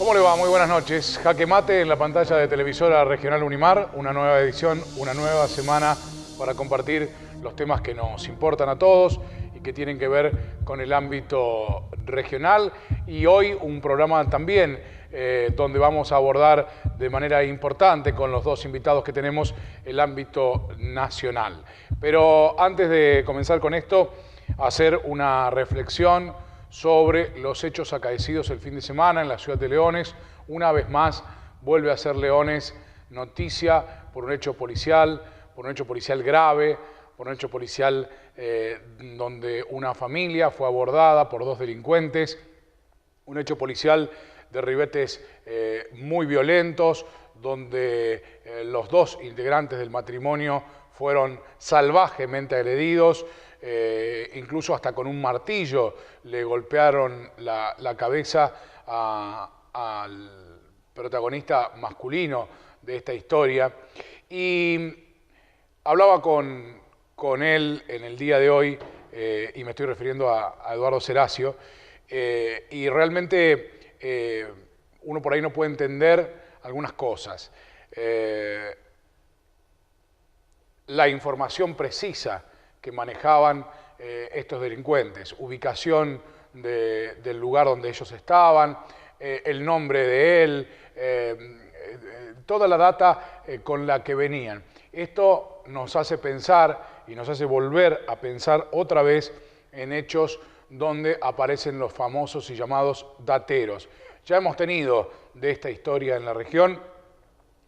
¿Cómo le va? Muy buenas noches. Jaque mate en la pantalla de televisora regional Unimar, una nueva edición, una nueva semana para compartir los temas que nos importan a todos y que tienen que ver con el ámbito regional. Y hoy un programa también donde vamos a abordar de manera importante con los dos invitados que tenemos el ámbito nacional. Pero antes de comenzar con esto, hacer una reflexión sobre los hechos acaecidos el fin de semana en la ciudad de Leones. Una vez más vuelve a ser Leones noticia por un hecho policial grave, por un hecho policial donde una familia fue abordada por dos delincuentes, un hecho policial de ribetes muy violentos, donde los dos integrantes del matrimonio fueron salvajemente agredidos, incluso hasta con un martillo le golpearon la cabeza al protagonista masculino de esta historia. Y hablaba con él en el día de hoy, y me estoy refiriendo a Eduardo Seracio, y realmente uno por ahí no puede entender algunas cosas. La información precisa que manejaban estos delincuentes, ubicación del lugar donde ellos estaban, el nombre de él, toda la data con la que venían. Esto nos hace pensar y nos hace volver a pensar otra vez en hechos donde aparecen los famosos y llamados dateros. Ya hemos tenido de esta historia en la región.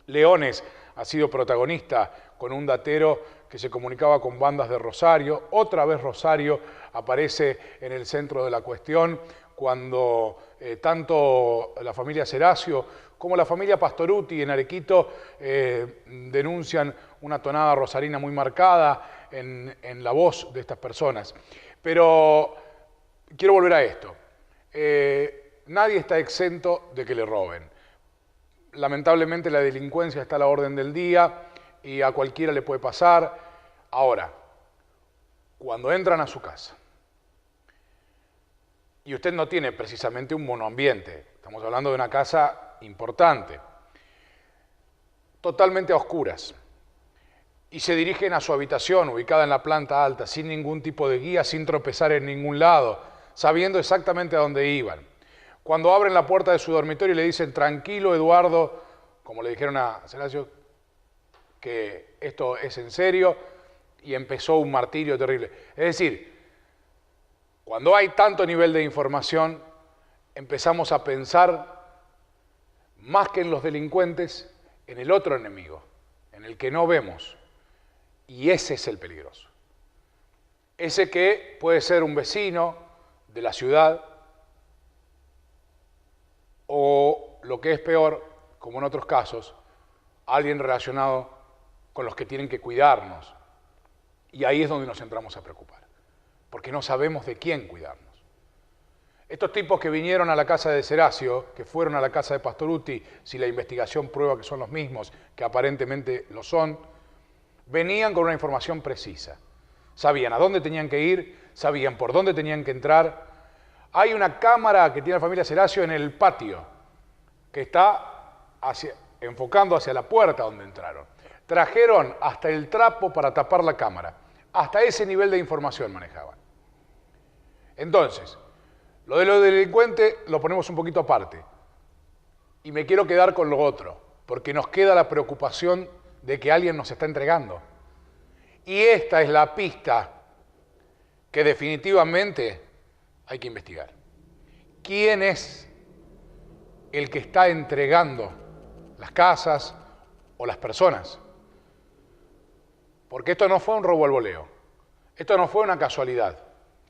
Leones ha sido protagonista con un datero que se comunicaba con bandas de Rosario. Otra vez Rosario aparece en el centro de la cuestión cuando tanto la familia Seracio como la familia Pastorutti en Arequito denuncian una tonada rosarina muy marcada en la voz de estas personas. Pero quiero volver a esto. Nadie está exento de que le roben. Lamentablemente la delincuencia está a la orden del día y a cualquiera le puede pasar. Ahora, cuando entran a su casa y usted no tiene precisamente un monoambiente, estamos hablando de una casa importante, totalmente a oscuras, y se dirigen a su habitación ubicada en la planta alta, sin ningún tipo de guía, sin tropezar en ningún lado, sabiendo exactamente a dónde iban. Cuando abren la puerta de su dormitorio y le dicen, tranquilo Eduardo, como le dijeron a Seracio, que esto es en serio, y empezó un martirio terrible. Es decir, cuando hay tanto nivel de información, empezamos a pensar, más que en los delincuentes, en el otro enemigo, en el que no vemos. Y ese es el peligroso. Ese que puede ser un vecino de la ciudad, o lo que es peor, como en otros casos, alguien relacionado con los que tienen que cuidarnos. Y ahí es donde nos entramos a preocupar, porque no sabemos de quién cuidarnos. Estos tipos que vinieron a la casa de Seracio, que fueron a la casa de Pastorutti, si la investigación prueba que son los mismos, que aparentemente lo son, venían con una información precisa. Sabían a dónde tenían que ir, sabían por dónde tenían que entrar. Hay una cámara que tiene la familia Seracio en el patio, que está enfocando hacia la puerta donde entraron. Trajeron hasta el trapo para tapar la cámara. Hasta ese nivel de información manejaban. Entonces, lo de los delincuentes lo ponemos un poquito aparte. Y me quiero quedar con lo otro, porque nos queda la preocupación de que alguien nos está entregando. Y esta es la pista que definitivamente hay que investigar. ¿Quién es el que está entregando las casas o las personas? Porque esto no fue un robo al voleo. Esto no fue una casualidad.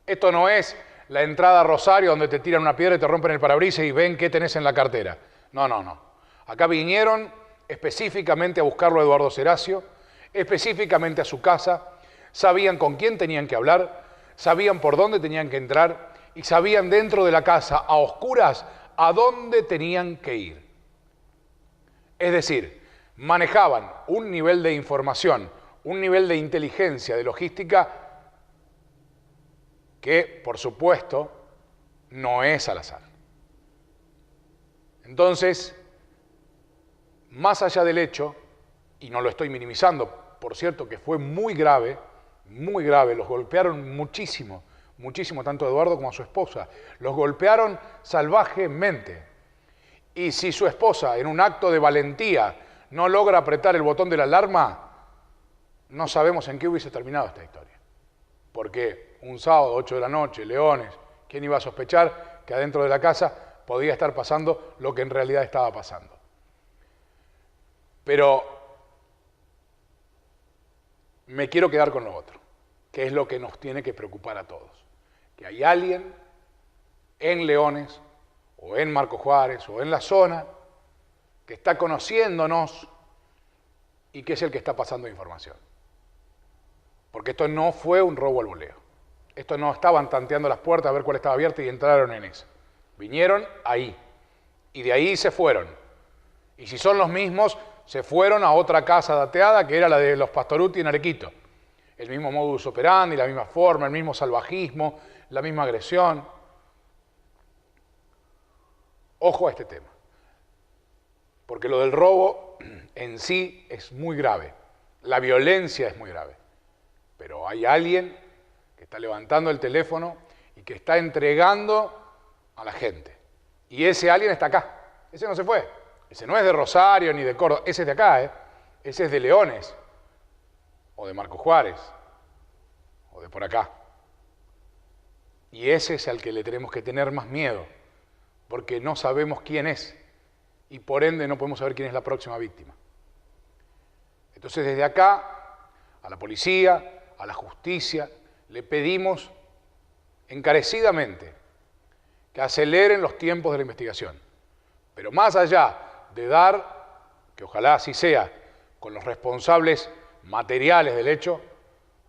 Esto no es la entrada a Rosario donde te tiran una piedra y te rompen el parabrisas y ven qué tenés en la cartera. No, no, no. Acá vinieron específicamente a buscarlo a Eduardo Seracio, específicamente a su casa, sabían con quién tenían que hablar, sabían por dónde tenían que entrar y sabían dentro de la casa, a oscuras, a dónde tenían que ir. Es decir, manejaban un nivel de información, un nivel de inteligencia, de logística, que, por supuesto, no es al azar. Entonces, más allá del hecho, y no lo estoy minimizando, por cierto, que fue muy grave, los golpearon muchísimo, muchísimo, tanto a Eduardo como a su esposa. Los golpearon salvajemente. Y si su esposa, en un acto de valentía, no logra apretar el botón de la alarma, no sabemos en qué hubiese terminado esta historia. Porque un sábado, 8 de la noche, Leones, ¿quién iba a sospechar que adentro de la casa podía estar pasando lo que en realidad estaba pasando? Pero me quiero quedar con lo otro, que es lo que nos tiene que preocupar a todos. Que hay alguien en Leones, o en Marcos Juárez, o en la zona, que está conociéndonos y que es el que está pasando información. Porque esto no fue un robo al voleo. Esto no estaban tanteando las puertas a ver cuál estaba abierta y entraron en esa. Vinieron ahí, y de ahí se fueron. Y si son los mismos, se fueron a otra casa dateada, que era la de los Pastorutti en Arequito. El mismo modus operandi, la misma forma, el mismo salvajismo, la misma agresión. Ojo a este tema, porque lo del robo en sí es muy grave, la violencia es muy grave, pero hay alguien que está levantando el teléfono y que está entregando a la gente. Y ese alguien está acá, ese no se fue, ese no es de Rosario ni de Córdoba, ese es de acá, ese es de Leones, o de Marcos Juárez, o de por acá. Y ese es al que le tenemos que tener más miedo, porque no sabemos quién es, y por ende no podemos saber quién es la próxima víctima. Entonces desde acá, a la policía, a la justicia, le pedimos encarecidamente que aceleren los tiempos de la investigación. Pero más allá de dar, que ojalá así sea, con los responsables materiales del hecho,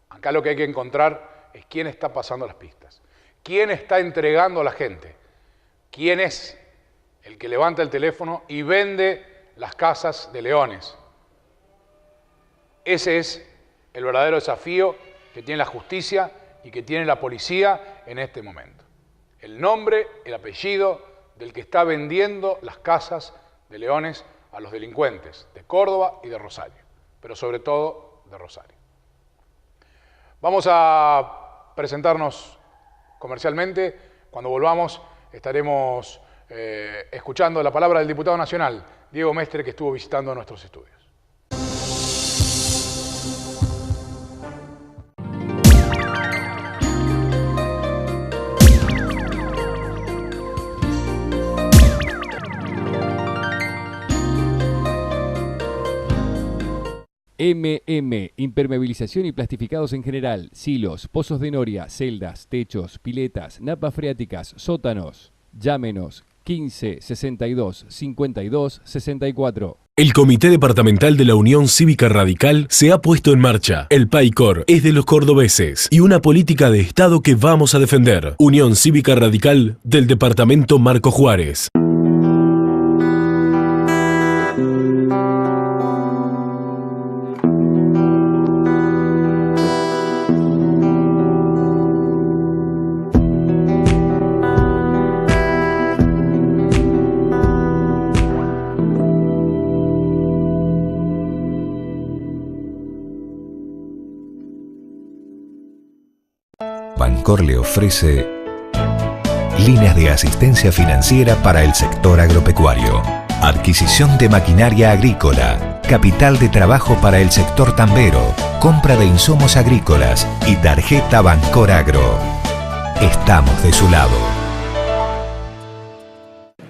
acá lo que hay que encontrar es quién está pasando las pistas, quién está entregando a la gente, quién es el que levanta el teléfono y vende las casas de Leones. Ese es el verdadero desafío que tiene la justicia y que tiene la policía en este momento. El nombre, el apellido del que está vendiendo las casas de Leones a los delincuentes de Córdoba y de Rosario, pero sobre todo de Rosario. Vamos a presentarnos comercialmente. Cuando volvamos estaremos escuchando la palabra del diputado nacional, Diego Mestre, que estuvo visitando nuestros estudios. Impermeabilización y plastificados en general, silos, pozos de noria, celdas, techos, piletas, napas freáticas, sótanos. Llámenos 15 62 52 64. El Comité Departamental de la Unión Cívica Radical se ha puesto en marcha. El PAICOR es de los cordobeses y una política de Estado que vamos a defender. Unión Cívica Radical del Departamento Marcos Juárez. Bancor le ofrece líneas de asistencia financiera para el sector agropecuario, adquisición de maquinaria agrícola, capital de trabajo para el sector tambero, compra de insumos agrícolas y tarjeta Bancor Agro. Estamos de su lado.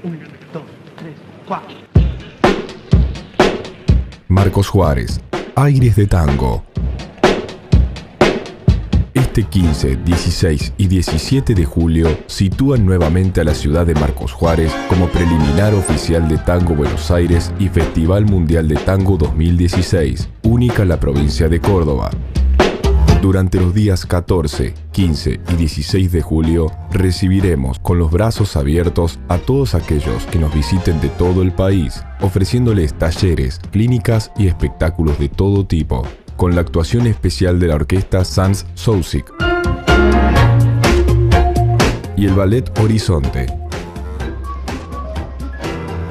1, 2, 3, 4. Marcos Juárez, aires de tango. Este 15, 16 y 17 de julio sitúan nuevamente a la ciudad de Marcos Juárez como preliminar oficial de Tango Buenos Aires y Festival Mundial de Tango 2016, única en la provincia de Córdoba. Durante los días 14, 15 y 16 de julio recibiremos con los brazos abiertos a todos aquellos que nos visiten de todo el país, ofreciéndoles talleres, clínicas y espectáculos de todo tipo, con la actuación especial de la orquesta Sans Soucic y el ballet Horizonte.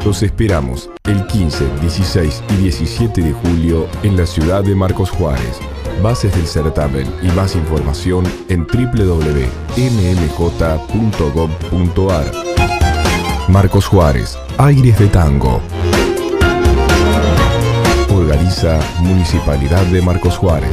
Los esperamos el 15, 16 y 17 de julio en la ciudad de Marcos Juárez. Bases del certamen y más información en www.mmj.gov.ar. Marcos Juárez, Aires de Tango. Organiza Municipalidad de Marcos Juárez.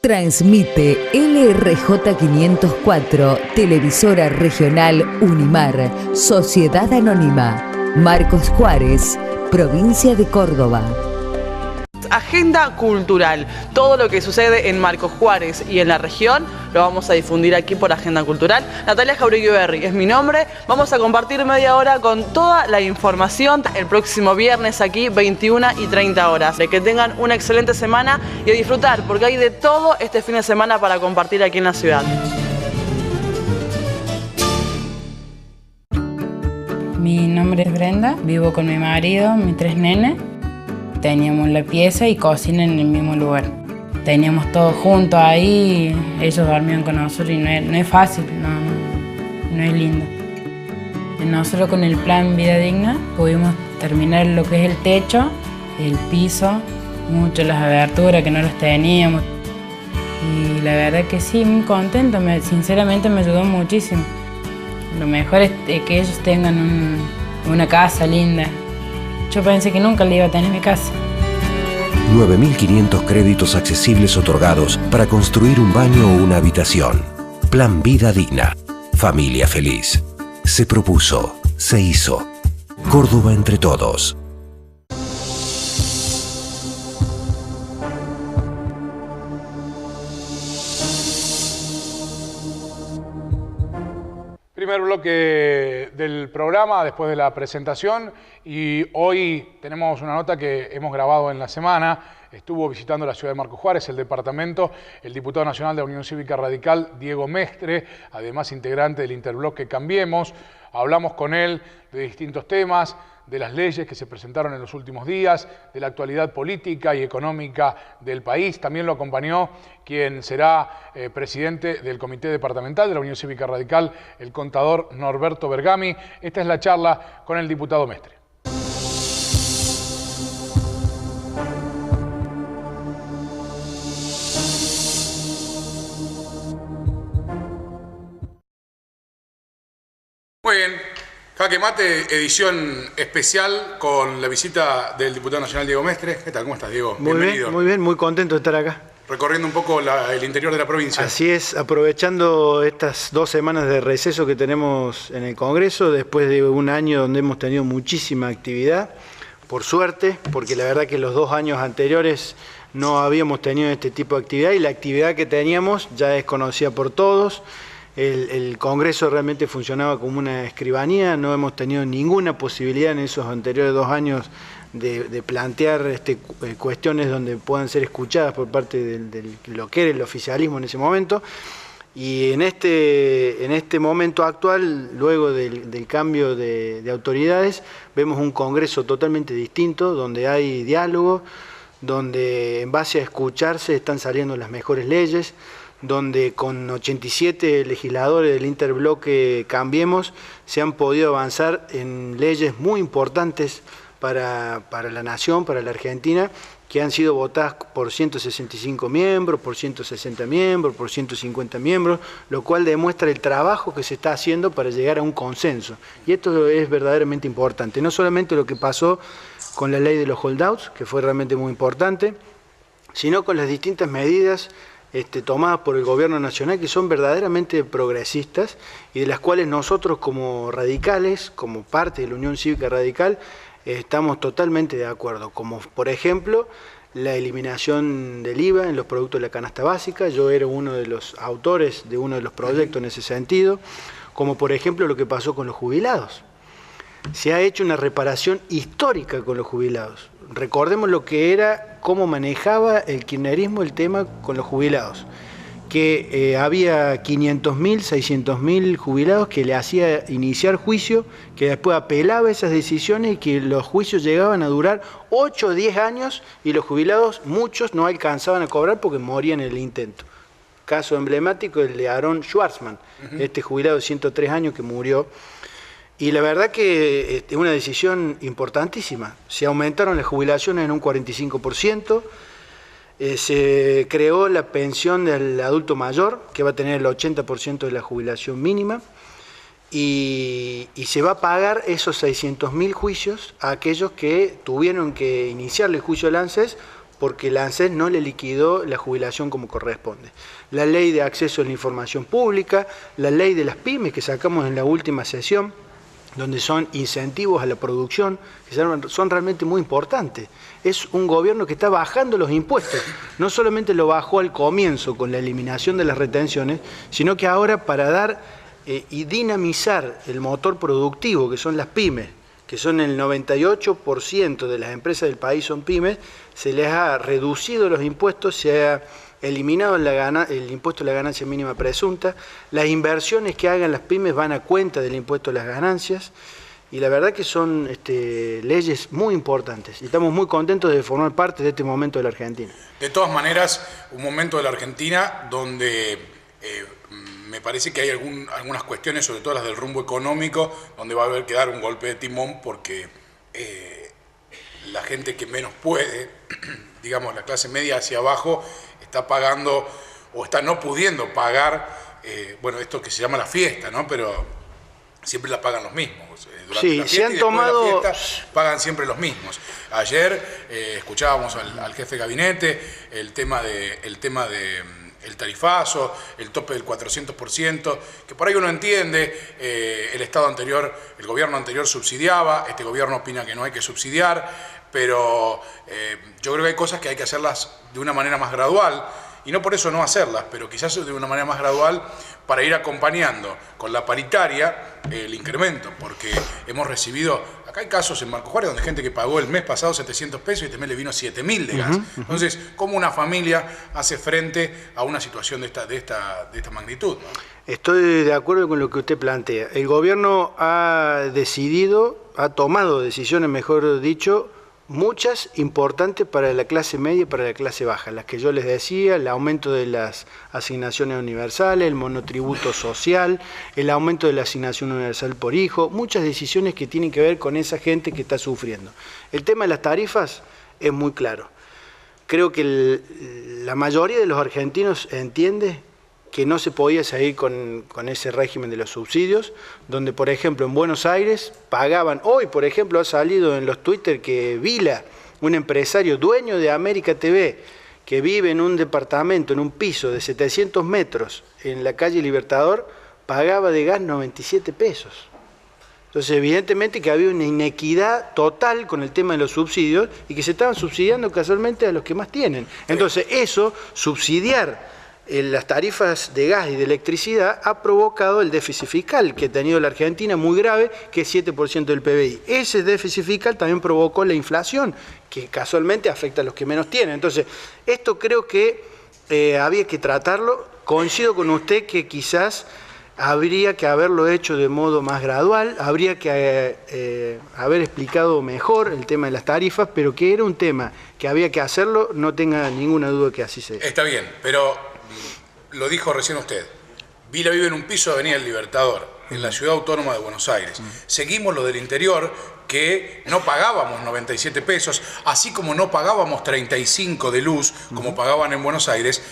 Transmite LRJ 504, Televisora Regional Unimar, Sociedad Anónima, Marcos Juárez, Provincia de Córdoba. Agenda cultural. Todo lo que sucede en Marcos Juárez y en la región lo vamos a difundir aquí por Agenda Cultural. Natalia Jauregui Berri es mi nombre. Vamos a compartir media hora con toda la información el próximo viernes aquí 21:30 horas. De que tengan una excelente semana y a disfrutar porque hay de todo este fin de semana para compartir aquí en la ciudad. Mi nombre es Brenda, vivo con mi marido, mis 3 nenes. Teníamos la pieza y cocina en el mismo lugar. Teníamos todo junto ahí, ellos dormían con nosotros y no es fácil, no es lindo. Nosotros con el plan Vida Digna pudimos terminar lo que es el techo, el piso, mucho las aberturas que no las teníamos. Y la verdad que sí, muy contento, sinceramente me ayudó muchísimo. Lo mejor es que ellos tengan una casa linda. Yo pensé que nunca le iba a tener mi casa. 9.500 créditos accesibles otorgados para construir un baño o una habitación. Plan Vida Digna. Familia feliz. Se propuso. Se hizo. Córdoba entre todos. Primer bloque del programa después de la presentación y hoy tenemos una nota que hemos grabado en la semana. Estuvo visitando la ciudad de Marcos Juárez, el departamento, el diputado nacional de la Unión Cívica Radical, Diego Mestre, además integrante del interbloque Cambiemos. Hablamos con él de distintos temas, de las leyes que se presentaron en los últimos días, de la actualidad política y económica del país. También lo acompañó quien será presidente del Comité Departamental de la Unión Cívica Radical, el contador Norberto Bergami. Esta es la charla con el diputado Mestre. Muy bien. Jaque Mate, edición especial con la visita del diputado nacional Diego Mestre. ¿Qué tal? ¿Cómo estás, Diego? Bienvenido. Muy bien, muy contento de estar acá. Recorriendo un poco el interior de la provincia. Así es, aprovechando estas 2 semanas de receso que tenemos en el Congreso, después de un año donde hemos tenido muchísima actividad, por suerte, porque la verdad que los 2 años anteriores no habíamos tenido este tipo de actividad y la actividad que teníamos ya es conocida por todos. El Congreso realmente funcionaba como una escribanía, no hemos tenido ninguna posibilidad en esos anteriores 2 años de plantear cuestiones donde puedan ser escuchadas por parte de lo que era el oficialismo en ese momento. Y en este momento actual, luego del cambio de autoridades, vemos un Congreso totalmente distinto, donde hay diálogo, donde en base a escucharse están saliendo las mejores leyes, donde con 87 legisladores del interbloque Cambiemos se han podido avanzar en leyes muy importantes para la nación, para la Argentina, que han sido votadas por 165 miembros, por 160 miembros, por 150 miembros, lo cual demuestra el trabajo que se está haciendo para llegar a un consenso. Y esto es verdaderamente importante, no solamente lo que pasó con la ley de los holdouts, que fue realmente muy importante, sino con las distintas medidas tomadas por el gobierno nacional que son verdaderamente progresistas y de las cuales nosotros como radicales, como parte de la Unión Cívica Radical, estamos totalmente de acuerdo, como por ejemplo la eliminación del IVA en los productos de la canasta básica. Yo era uno de los autores de uno de los proyectos en ese sentido, como por ejemplo lo que pasó con los jubilados. Se ha hecho una reparación histórica con los jubilados. Recordemos lo que era, cómo manejaba el kirchnerismo el tema con los jubilados. Que había 500.000, 600.000 jubilados que le hacía iniciar juicio, que después apelaba esas decisiones y que los juicios llegaban a durar 8 o 10 años y los jubilados, muchos, no alcanzaban a cobrar porque morían en el intento. Caso emblemático el de Aaron Schwarzman, este jubilado de 103 años que murió. Y la verdad que es una decisión importantísima. Se aumentaron las jubilaciones en un 45%, se creó la pensión del adulto mayor, que va a tener el 80% de la jubilación mínima, y se va a pagar esos 600.000 juicios a aquellos que tuvieron que iniciarle el juicio al ANSES porque el ANSES no le liquidó la jubilación como corresponde. La ley de acceso a la información pública, la ley de las pymes que sacamos en la última sesión, donde son incentivos a la producción, que son realmente muy importantes. Es un gobierno que está bajando los impuestos. No solamente lo bajó al comienzo con la eliminación de las retenciones, sino que ahora para dar y dinamizar el motor productivo, que son las pymes, que son el 98% de las empresas del país son pymes, se les ha reducido los impuestos, se ha eliminado el impuesto a la ganancia mínima presunta, las inversiones que hagan las pymes van a cuenta del impuesto a las ganancias, y la verdad que son leyes muy importantes, y estamos muy contentos de formar parte de este momento de la Argentina. De todas maneras, un momento de la Argentina donde me parece que hay algunas cuestiones, sobre todo las del rumbo económico, donde va a haber que dar un golpe de timón porque la gente que menos puede, digamos la clase media hacia abajo, está pagando o está no pudiendo pagar, bueno, esto que se llama la fiesta, ¿no? Pero siempre la pagan los mismos. Durante sí, la fiesta se han tomado... de la fiesta pagan siempre los mismos. Ayer escuchábamos al jefe de gabinete el tema de el tarifazo, el tope del 400%, que por ahí uno entiende, el Estado anterior, el gobierno anterior subsidiaba, este gobierno opina que no hay que subsidiar, pero yo creo que hay cosas que hay que hacerlas de una manera más gradual, y no por eso no hacerlas, pero quizás de una manera más gradual para ir acompañando con la paritaria el incremento, porque hemos recibido, acá hay casos en Marcos Juárez donde hay gente que pagó el mes pasado 700 pesos y este mes le vino 7.000 de gas. Entonces, ¿cómo una familia hace frente a una situación de esta magnitud, ¿no? Estoy de acuerdo con lo que usted plantea. El gobierno ha tomado decisiones, mejor dicho, muchas importantes para la clase media y para la clase baja, las que yo les decía, el aumento de las asignaciones universales, el monotributo social, el aumento de la asignación universal por hijo, muchas decisiones que tienen que ver con esa gente que está sufriendo. El tema de las tarifas es muy claro. Creo que la mayoría de los argentinos entiende que no se podía seguir con ese régimen de los subsidios, donde, por ejemplo, en Buenos Aires pagaban, hoy, por ejemplo, ha salido en los Twitter que Vila, un empresario dueño de América TV, que vive en un departamento, en un piso de 700 metros en la calle Libertador, pagaba de gas 97 pesos. Entonces, evidentemente que había una inequidad total con el tema de los subsidios y que se estaban subsidiando casualmente a los que más tienen. Entonces, eso, subsidiar las tarifas de gas y de electricidad ha provocado el déficit fiscal que ha tenido la Argentina muy grave, que es 7% del PBI. Ese déficit fiscal también provocó la inflación, que casualmente afecta a los que menos tienen. Entonces, esto creo que había que tratarlo. Coincido con usted que quizás habría que haberlo hecho de modo más gradual, habría que haber explicado mejor el tema de las tarifas, pero que era un tema que había que hacerlo, no tenga ninguna duda que así sea. Está bien, pero lo dijo recién usted, Vila vive en un piso de Avenida del Libertador, en la ciudad autónoma de Buenos Aires. Seguimos lo del interior, que no pagábamos 97 pesos, así como no pagábamos 35 de luz, como pagaban en Buenos Aires,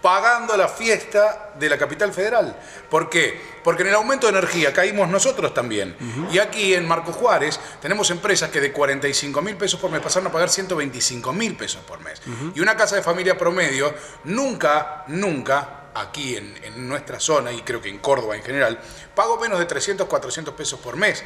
pagando la fiesta de la capital federal. ¿Por qué? Porque en el aumento de energía caímos nosotros también. Y aquí en Marcos Juárez tenemos empresas que de 45.000 pesos por mes pasaron a pagar 125.000 pesos por mes. Y una casa de familia promedio nunca, aquí en nuestra zona, y creo que en Córdoba en general, pagó menos de 300, 400 pesos por mes.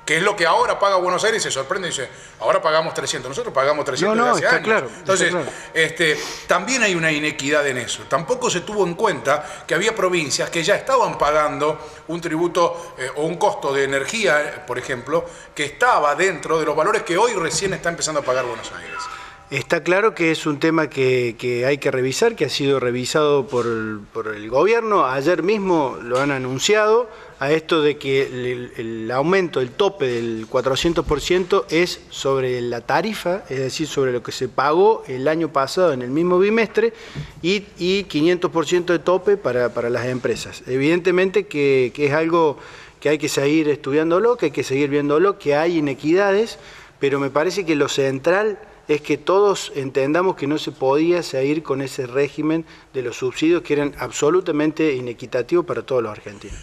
que es lo que ahora paga Buenos Aires, se sorprende y dice, ahora pagamos 300, nosotros pagamos 300 desde hace está años. claro. Entonces, está claro. También hay una inequidad en eso. Tampoco se tuvo en cuenta que había provincias que ya estaban pagando un tributo o un costo de energía, por ejemplo, que estaba dentro de los valores que hoy recién está empezando a pagar Buenos Aires. Está claro que es un tema que hay que revisar, que ha sido revisado por el gobierno. Ayer mismo lo han anunciado, a esto de que el aumento, el tope del 400% es sobre la tarifa, es decir, sobre lo que se pagó el año pasado en el mismo bimestre, y 500% de tope para las empresas. Evidentemente que es algo que hay que seguir estudiándolo, que hay que seguir viéndolo, que hay inequidades, pero me parece que lo central es que todos entendamos que no se podía seguir con ese régimen de los subsidios que eran absolutamente inequitativos para todos los argentinos.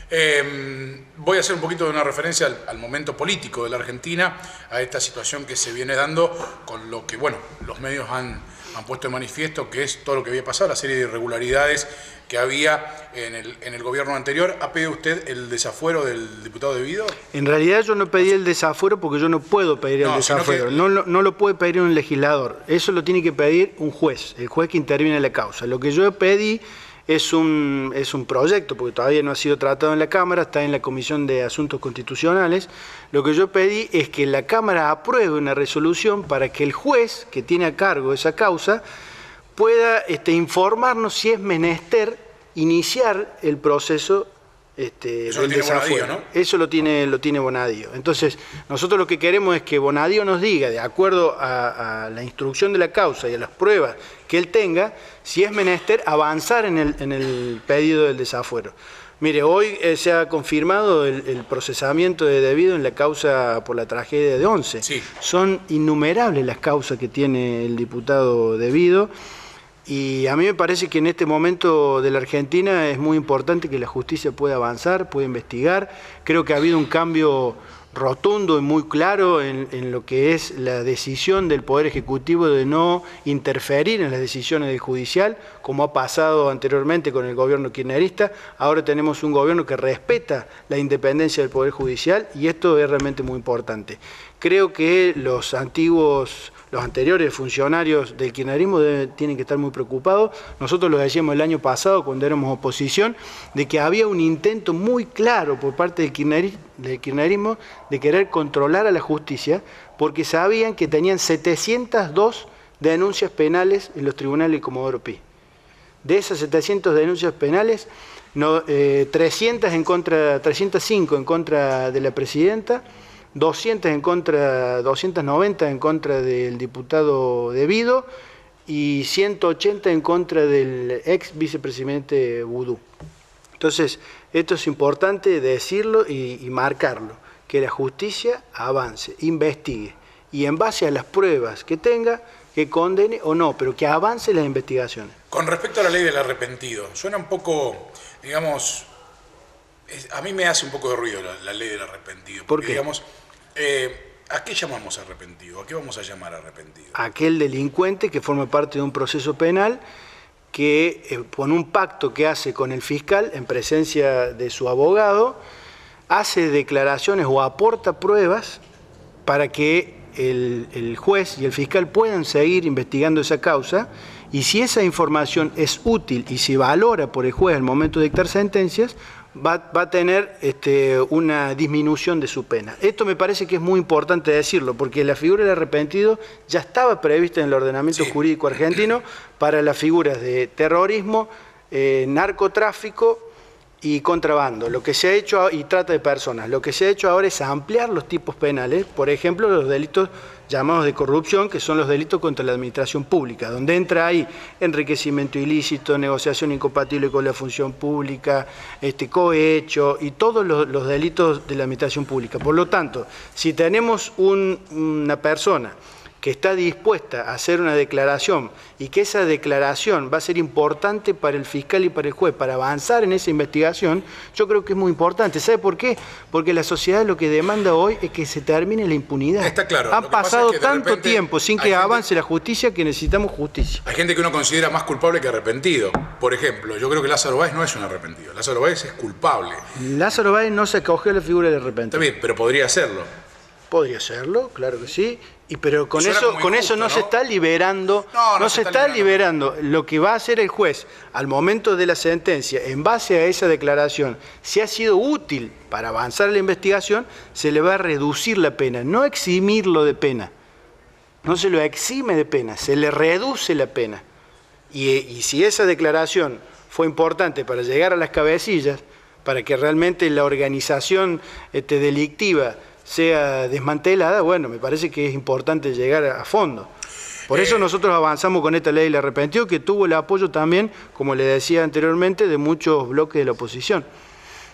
Voy a hacer un poquito de una referencia al momento político de la Argentina, a esta situación que se viene dando con lo que, bueno, los medios han puesto en manifiesto, que es todo lo que había pasado, la serie de irregularidades que había en el gobierno anterior. ¿Ha pedido usted el desafuero del diputado De Vido? En realidad yo no pedí el desafuero porque yo no puedo pedir el desafuero. No lo puede pedir un legislador. Eso lo tiene que pedir un juez, el juez que interviene en la causa. Lo que yo pedí es un proyecto, porque todavía no ha sido tratado en la Cámara, está en la Comisión de Asuntos Constitucionales. Lo que yo pedí es que la Cámara apruebe una resolución para que el juez que tiene a cargo esa causa pueda informarnos si es menester iniciar el proceso del desafuero. ¿No? Eso lo tiene Bonadío. Entonces, nosotros lo que queremos es que Bonadío nos diga, de acuerdo a la instrucción de la causa y a las pruebas que él tenga, si es menester avanzar en el pedido del desafuero. Mire, hoy se ha confirmado el procesamiento de De Vido en la causa por la tragedia de Once. Sí. Son innumerables las causas que tiene el diputado De Vido. Y a mí me parece que en este momento de la Argentina es muy importante que la justicia pueda avanzar, pueda investigar. Creo que ha habido un cambio rotundo y muy claro en lo que es la decisión del Poder Ejecutivo de no interferir en las decisiones del judicial, como ha pasado anteriormente con el gobierno kirchnerista. Ahora tenemos un gobierno que respeta la independencia del Poder Judicial y esto es realmente muy importante. Creo que los anteriores funcionarios del kirchnerismo tienen que estar muy preocupados. Nosotros lo decíamos el año pasado cuando éramos oposición, de que había un intento muy claro por parte del kirchnerismo de querer controlar a la justicia, porque sabían que tenían 702 denuncias penales en los tribunales de Comodoro Pi. De esas 700 denuncias penales, 305 en contra de la presidenta, 290 en contra del diputado De Vido y 180 en contra del ex vicepresidente Vudú. Entonces, esto es importante decirlo y marcarlo, que la justicia avance, investigue y en base a las pruebas que tenga, que condene o no, pero que avance las investigaciones. Con respecto a la ley del arrepentido, suena un poco, digamos, a mí me hace un poco de ruido la ley del arrepentido. ¿Por qué? Digamos, ¿a qué llamamos arrepentido? ¿A qué vamos a llamar arrepentido? Aquel delincuente que forma parte de un proceso penal que con un pacto que hace con el fiscal en presencia de su abogado, hace declaraciones o aporta pruebas para que el juez y el fiscal puedan seguir investigando esa causa, y si esa información es útil y se valora por el juez al momento de dictar sentencias, va a tener una disminución de su pena. Esto me parece que es muy importante decirlo, porque la figura del arrepentido ya estaba prevista en el ordenamiento jurídico argentino para las figuras de terrorismo, narcotráfico y contrabando. Lo que se ha hecho, y trata de personas, lo que se ha hecho ahora es ampliar los tipos penales, por ejemplo, los delitos llamados de corrupción, que son los delitos contra la administración pública, donde entra ahí enriquecimiento ilícito, negociación incompatible con la función pública, cohecho y todos los delitos de la administración pública. Por lo tanto, si tenemos una persona que está dispuesta a hacer una declaración y que esa declaración va a ser importante para el fiscal y para el juez para avanzar en esa investigación, yo creo que es muy importante. ¿Sabe por qué? Porque la sociedad lo que demanda hoy es que se termine la impunidad. Está claro. Ha pasado tanto tiempo sin que avance la justicia que necesitamos justicia. Hay gente que uno considera más culpable que arrepentido. Por ejemplo, yo creo que Lázaro Báez no es un arrepentido. Lázaro Báez es culpable. Lázaro Báez no se acogió a la figura del arrepentido. Está bien, pero podría hacerlo. Podría serlo, claro que sí. Pero con eso justo, no se está liberando, no se está liberando. Lo que va a hacer el juez al momento de la sentencia, en base a esa declaración, si ha sido útil para avanzar la investigación, se le va a reducir la pena, no eximirlo de pena. No se lo exime de pena, se le reduce la pena. Y si esa declaración fue importante para llegar a las cabecillas, para que realmente la organización delictiva sea desmantelada, bueno, me parece que es importante llegar a fondo. Por eso nosotros avanzamos con esta ley del arrepentido, que tuvo el apoyo también, como le decía anteriormente, de muchos bloques de la oposición.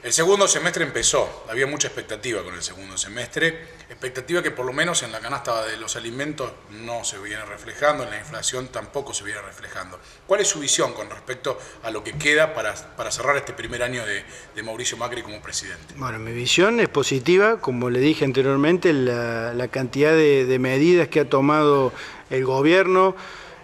El segundo semestre empezó, había mucha expectativa con el segundo semestre, expectativa que por lo menos en la canasta de los alimentos no se viene reflejando, en la inflación tampoco se viene reflejando. ¿Cuál es su visión con respecto a lo que queda para cerrar este primer año de Mauricio Macri como presidente? Bueno, mi visión es positiva, como le dije anteriormente, la cantidad de medidas que ha tomado el gobierno,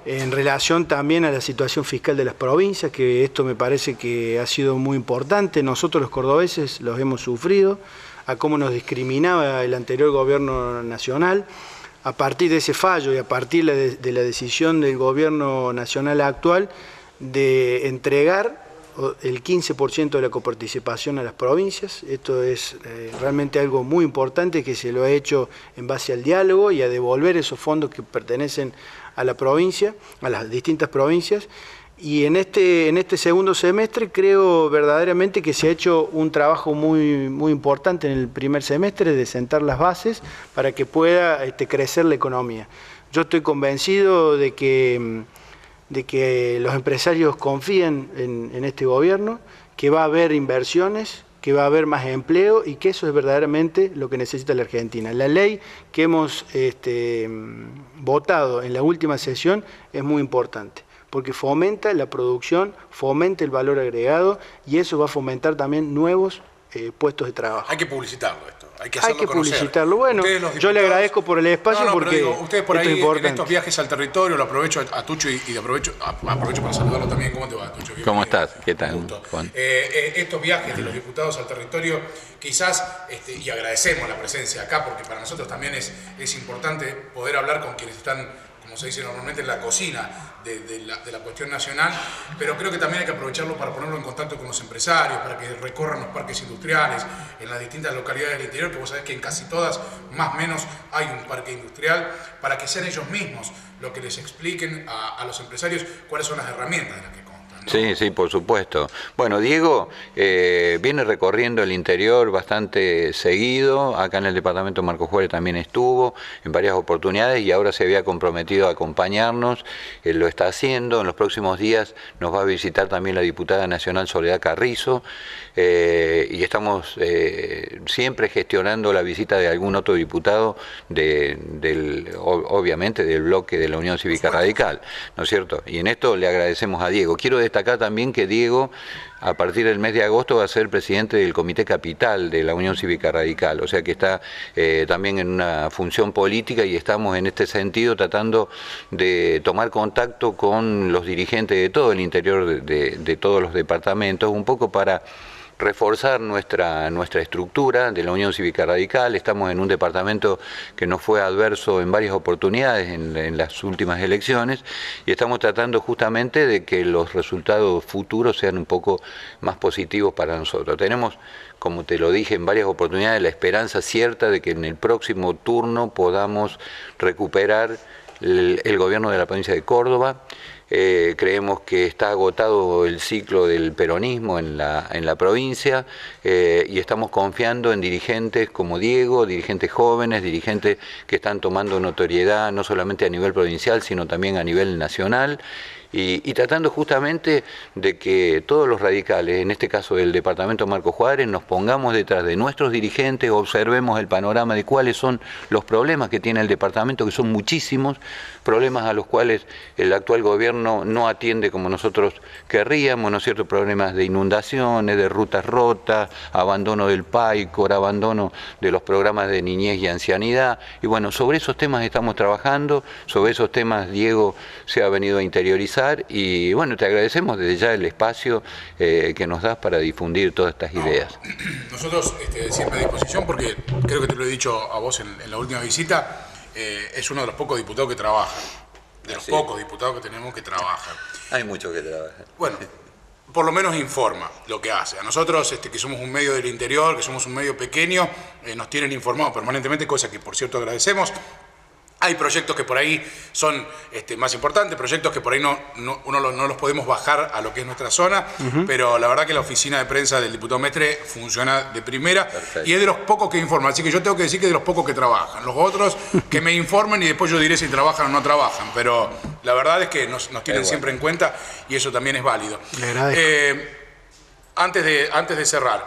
en relación también a la situación fiscal de las provincias, que esto me parece que ha sido muy importante. Nosotros los cordobeses los hemos sufrido, a cómo nos discriminaba el anterior gobierno nacional. A partir de ese fallo y a partir de la decisión del gobierno nacional actual de entregar el 15% de la coparticipación a las provincias, esto es realmente algo muy importante que se lo ha hecho en base al diálogo y a devolver esos fondos que pertenecen a la provincia, a las distintas provincias, y en este segundo semestre creo verdaderamente que se ha hecho un trabajo muy importante en el primer semestre de sentar las bases para que pueda crecer la economía. Yo estoy convencido de que los empresarios confían en este gobierno, que va a haber inversiones, que va a haber más empleo y que eso es verdaderamente lo que necesita la Argentina. La ley que hemos votado en la última sesión es muy importante, porque fomenta la producción, fomenta el valor agregado y eso va a fomentar también nuevos puestos de trabajo. Hay que publicitarlo esto, hay que publicitarlo. Bueno, yo le agradezco por el espacio porque digo, ustedes por ahí es importante. En estos viajes al territorio, lo aprovecho a Tucho y aprovecho para saludarlo también. ¿Cómo te va, Tucho? Bienvenido. ¿Cómo estás? ¿Qué tal, Juan? Estos viajes de los diputados al territorio, quizás, y agradecemos la presencia acá, porque para nosotros también es importante poder hablar con quienes están, como se dice normalmente, en la cocina de la cuestión nacional, pero creo que también hay que aprovecharlo para ponerlo en contacto con los empresarios, para que recorran los parques industriales en las distintas localidades del interior, que vos sabés que en casi todas, más o menos, hay un parque industrial, para que sean ellos mismos los que les expliquen a los empresarios cuáles son las herramientas de las que contan, ¿no? Sí, sí, por supuesto. Bueno, Diego viene recorriendo el interior bastante seguido, acá en el departamento Marcos Juárez también estuvo en varias oportunidades y ahora se había comprometido a acompañarnos, lo está haciendo, en los próximos días nos va a visitar también la diputada nacional Soledad Carrizo y estamos siempre gestionando la visita de algún otro diputado obviamente del bloque de la Unión Cívica Radical, ¿no es cierto? Y en esto le agradecemos a Diego. Quiero destacar también que Diego, a partir del mes de agosto, va a ser presidente del Comité Capital de la Unión Cívica Radical, o sea que está también en una función política y estamos en este sentido tratando de tomar contacto con los dirigentes de todo el interior de todos los departamentos, un poco para reforzar nuestra estructura de la Unión Cívica Radical. Estamos en un departamento que nos fue adverso en varias oportunidades en las últimas elecciones y estamos tratando justamente de que los resultados futuros sean un poco más positivos para nosotros. Tenemos, como te lo dije en varias oportunidades, la esperanza cierta de que en el próximo turno podamos recuperar el gobierno de la provincia de Córdoba. Creemos que está agotado el ciclo del peronismo en la provincia y estamos confiando en dirigentes como Diego, dirigentes jóvenes, dirigentes que están tomando notoriedad no solamente a nivel provincial sino también a nivel nacional y tratando justamente de que todos los radicales, en este caso del departamento Marcos Juárez, nos pongamos detrás de nuestros dirigentes, observemos el panorama de cuáles son los problemas que tiene el departamento, que son muchísimos, problemas a los cuales el actual gobierno gobierno no atiende como nosotros querríamos, ¿no es cierto? Problemas de inundaciones, de rutas rotas, abandono del PAICOR, abandono de los programas de niñez y ancianidad. Y bueno, sobre esos temas estamos trabajando, sobre esos temas Diego se ha venido a interiorizar y bueno, te agradecemos desde ya el espacio que nos das para difundir todas estas ideas. Nosotros siempre a disposición, porque creo que te lo he dicho a vos en la última visita, es uno de los pocos diputados que trabajan, de los pocos diputados que tenemos que trabajan. Hay muchos que trabajan. Bueno, por lo menos informa lo que hace. A nosotros, que somos un medio del interior, que somos un medio pequeño, nos tienen informados permanentemente, cosa que por cierto agradecemos. Hay proyectos que por ahí son más importantes, proyectos que por ahí no los podemos bajar a lo que es nuestra zona, pero la verdad que la oficina de prensa del diputado Mestre funciona de primera. Perfecto. Y es de los pocos que informan, así que yo tengo que decir que es de los pocos que trabajan. Los otros que me informen y después yo diré si trabajan o no trabajan, pero la verdad es que nos tienen siempre en cuenta y eso también es válido. Le agradezco. Antes de cerrar,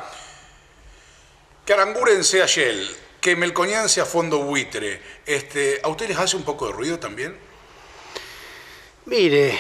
que Aranguren sea Shell, que Melconian sea fondo buitre, ¿a ustedes les hace un poco de ruido también? Mire,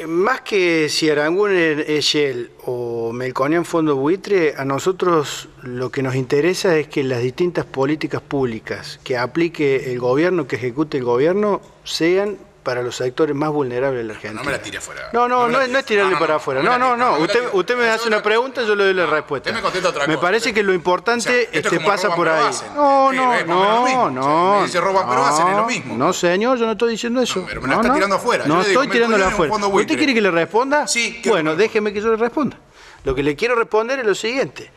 más que si Aranguren es Shell o Melconian fondo buitre, a nosotros lo que nos interesa es que las distintas políticas públicas que aplique el gobierno, que ejecute el gobierno, sean para los sectores más vulnerables de la Argentina. No me la tire afuera. No es tirarle para afuera. No. Usted me hace una pregunta, yo le doy la respuesta. Usted me contesta otra cosa. Me parece que lo importante pasa por ahí. No. Se roban pero hacen, es lo mismo. No, señor, yo no estoy diciendo eso. Pero me la está tirando afuera. No estoy tirándola afuera. ¿Usted quiere que le responda? Sí. Bueno, déjeme que yo le responda. Lo que le quiero responder es lo siguiente.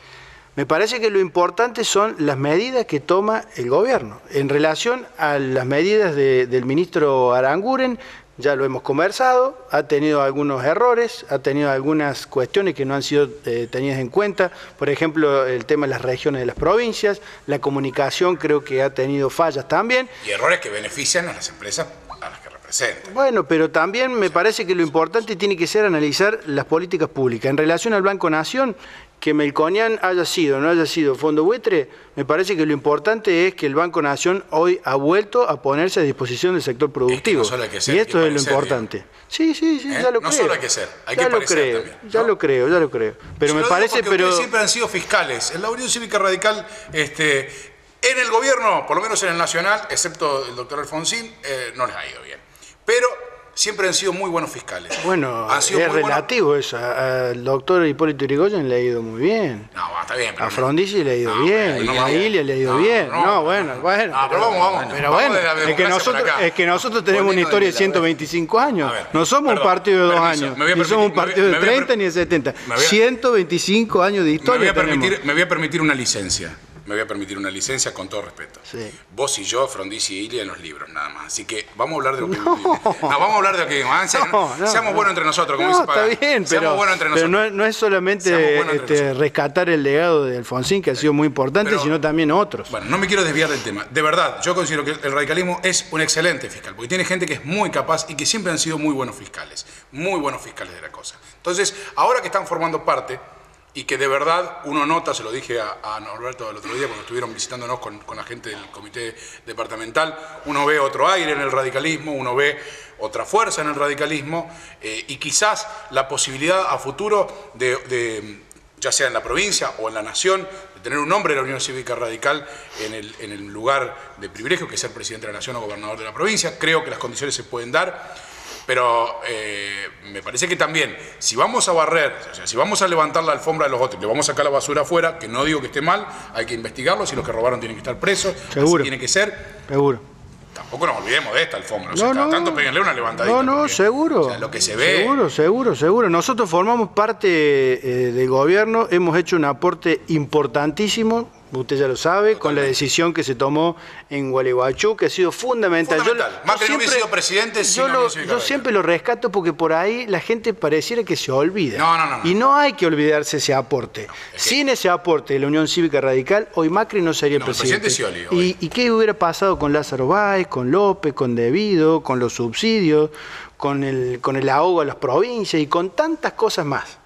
Me parece que lo importante son las medidas que toma el gobierno. En relación a las medidas del ministro Aranguren, ya lo hemos conversado, ha tenido algunos errores, ha tenido algunas cuestiones que no han sido tenidas en cuenta, por ejemplo, el tema de las regiones de las provincias, la comunicación creo que ha tenido fallas también. Y errores que benefician a las empresas a las que representan. Bueno, pero también me parece que lo importante tiene que ser analizar las políticas públicas. En relación al Banco Nación, que Melconian haya sido o no haya sido fondo buitre, me parece que lo importante es que el Banco Nación hoy ha vuelto a ponerse a disposición del sector productivo. Es que no solo hay que ser, y esto es lo importante. Sí, ya lo creo. No solo hay que ser, hay que parecer también. Ya lo creo. Pero me parece, ustedes siempre han sido fiscales. En la Unión Cívica Radical, en el gobierno, por lo menos en el nacional, excepto el doctor Alfonsín, no les ha ido bien. Pero siempre han sido muy buenos fiscales. Bueno, es relativo eso. Al doctor Hipólito Yrigoyen le ha ido muy bien. No, está bien. A Frondizi le ha ido bien. A Ilia le ha ido bien. Bueno. Pero vamos. Pero bueno, es que nosotros tenemos una historia de 125 años. No somos un partido de 2 años. Ni somos un partido de 30 ni de 70. 125 años de historia. Me voy a permitir una licencia. Con todo respeto. Sí. Vos y yo, Frondizi y Ilia en los libros, nada más. Así que vamos a hablar de lo que vivimos. Vamos a hablar de lo que vivimos. Seamos buenos entre nosotros, como dice Pagani. Está bien, pero no es solamente rescatar el legado de Alfonsín, que ha sido muy importante, sino también otros. Bueno, no me quiero desviar del tema. De verdad, yo considero que el radicalismo es un excelente fiscal, porque tiene gente que es muy capaz y que siempre han sido muy buenos fiscales de la cosa. Entonces, ahora que están formando parte, y que de verdad uno nota, se lo dije a Norberto el otro día cuando estuvieron visitándonos con la gente del comité departamental, uno ve otro aire en el radicalismo, uno ve otra fuerza en el radicalismo y quizás la posibilidad a futuro de ya sea en la provincia o en la nación, de tener un hombre de la Unión Cívica Radical en el lugar de privilegio que es ser presidente de la nación o gobernador de la provincia. Creo que las condiciones se pueden dar. Pero me parece que también, si vamos a barrer, o sea, si vamos a levantar la alfombra de los otros, le vamos a sacar la basura afuera, que no digo que esté mal, hay que investigarlo, si los que robaron tienen que estar presos, seguro, así tiene que ser. Seguro. Tampoco nos olvidemos de esta alfombra, o sea, cada tanto péguenle una levantadita. Seguro. O sea, lo que se ve. Seguro. Nosotros formamos parte del gobierno, hemos hecho un aporte importantísimo, usted ya lo sabe, con la decisión que se tomó en Gualeguaychú, que ha sido fundamental. Macri no hubiese sido presidente. Yo siempre lo rescato porque por ahí la gente pareciera que se olvida. No. Y no hay que olvidarse ese aporte. Sin ese aporte de la Unión Cívica Radical, hoy Macri no sería el presidente. ¿Y qué hubiera pasado con Lázaro Báez, con López, con Devido, con los subsidios, con el ahogo a las provincias y con tantas cosas más?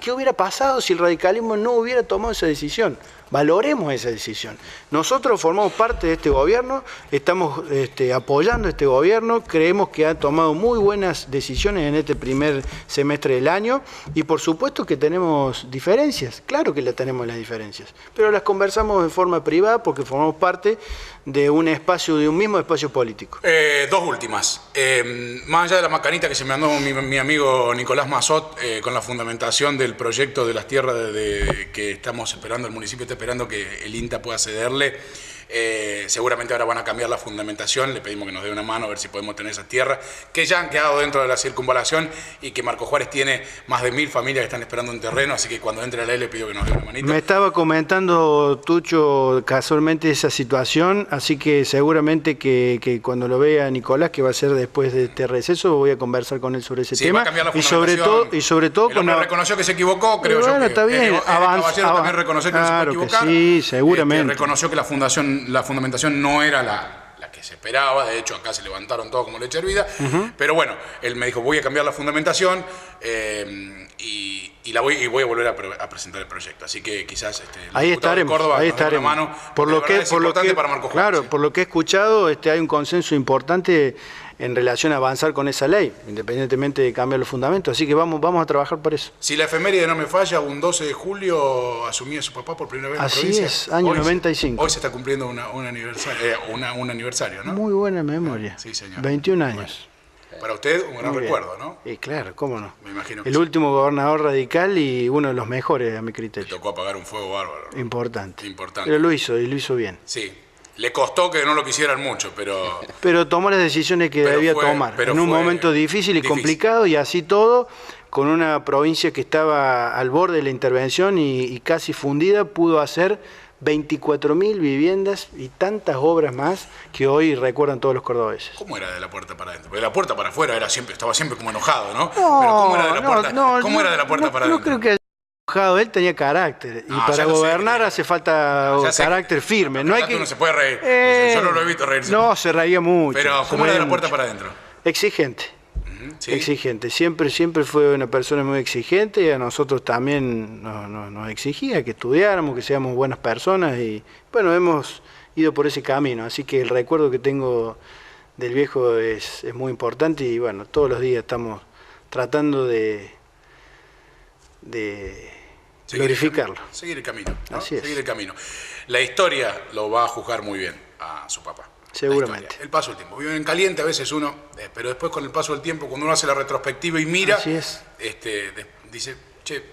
¿Qué hubiera pasado si el radicalismo no hubiera tomado esa decisión? valoremos esa decisión. Nosotros formamos parte de este gobierno, estamos apoyando este gobierno, creemos que ha tomado muy buenas decisiones en este primer semestre del año y por supuesto que tenemos diferencias, claro que tenemos las diferencias, pero las conversamos en forma privada porque formamos parte de un espacio, de un mismo espacio político. Dos últimas. Más allá de la macanita que se me mandó mi amigo Nicolás Mazot con la fundamentación del proyecto de las tierras que estamos esperando, el municipio está esperando que el INTA pueda cederle. Seguramente ahora van a cambiar la fundamentación, le pedimos que nos dé una mano a ver si podemos tener esas tierras que ya han quedado dentro de la circunvalación y que Marcos Juárez tiene más de 1000 familias que están esperando un terreno, así que cuando entre la ley le pido que nos dé una manita. Me estaba comentando Tucho casualmente esa situación, así que seguramente que cuando lo vea Nicolás, que va a ser después de este receso, voy a conversar con él sobre ese tema. Va a cambiar la y sobre todo el hombre reconoció que se equivocó, creo yo que está bien, Caballero también reconoció que claro se puede equivocar. Que sí, seguramente. Reconoció que la fundamentación no era la que se esperaba, de hecho acá se levantaron todos como leche hervida, pero bueno, él me dijo voy a cambiar la fundamentación y voy a volver a presentar el proyecto, así que quizás ahí estaremos, Córdoba, ahí estaremos. Mano, por lo que para Marcos Juárez, claro, por lo que he escuchado, hay un consenso importante en relación a avanzar con esa ley, independientemente de cambiar los fundamentos. Así que vamos a trabajar por eso. Si la efeméride no me falla, un 12 de julio asumía a su papá por primera vez en la provincia. Así es, año 95. Hoy se está cumpliendo un aniversario, ¿no? Muy buena memoria. Sí, señor. 21 años. Bueno, para usted un gran recuerdo, ¿no? Y claro, cómo no. Me imagino que el último gobernador radical y uno de los mejores a mi criterio. Le tocó apagar un fuego bárbaro, ¿no? Importante. Importante. Pero lo hizo bien. Sí. Le costó que no lo quisieran mucho, pero... Pero tomó las decisiones que debía tomar. En un momento difícil y complicado, y así todo, con una provincia que estaba al borde de la intervención y casi fundida, pudo hacer 24.000 viviendas y tantas obras más que hoy recuerdan todos los cordobeses. ¿Cómo era de la puerta para adentro? Porque de la puerta para afuera estaba siempre como enojado, ¿no? Pero ¿cómo era de la puerta para adentro? No creo que él tenía carácter y para gobernar hace falta carácter firme. No se puede reír. Yo no lo he visto reírse. No, se reía mucho. Pero ¿cómo era de la puerta para adentro? Exigente. ¿Sí? Exigente. Siempre fue una persona muy exigente y a nosotros también nos exigía que estudiáramos, que seamos buenas personas y bueno, hemos ido por ese camino. Así que el recuerdo que tengo del viejo es muy importante y bueno, todos los días estamos tratando de glorificarlo. Seguir el camino, ¿no? Así es. Seguir el camino. La historia lo va a juzgar muy bien a su papá. Seguramente. El paso del tiempo. Vive en caliente a veces uno, pero después con el paso del tiempo, cuando uno hace la retrospectiva y mira, así es. Dice, che,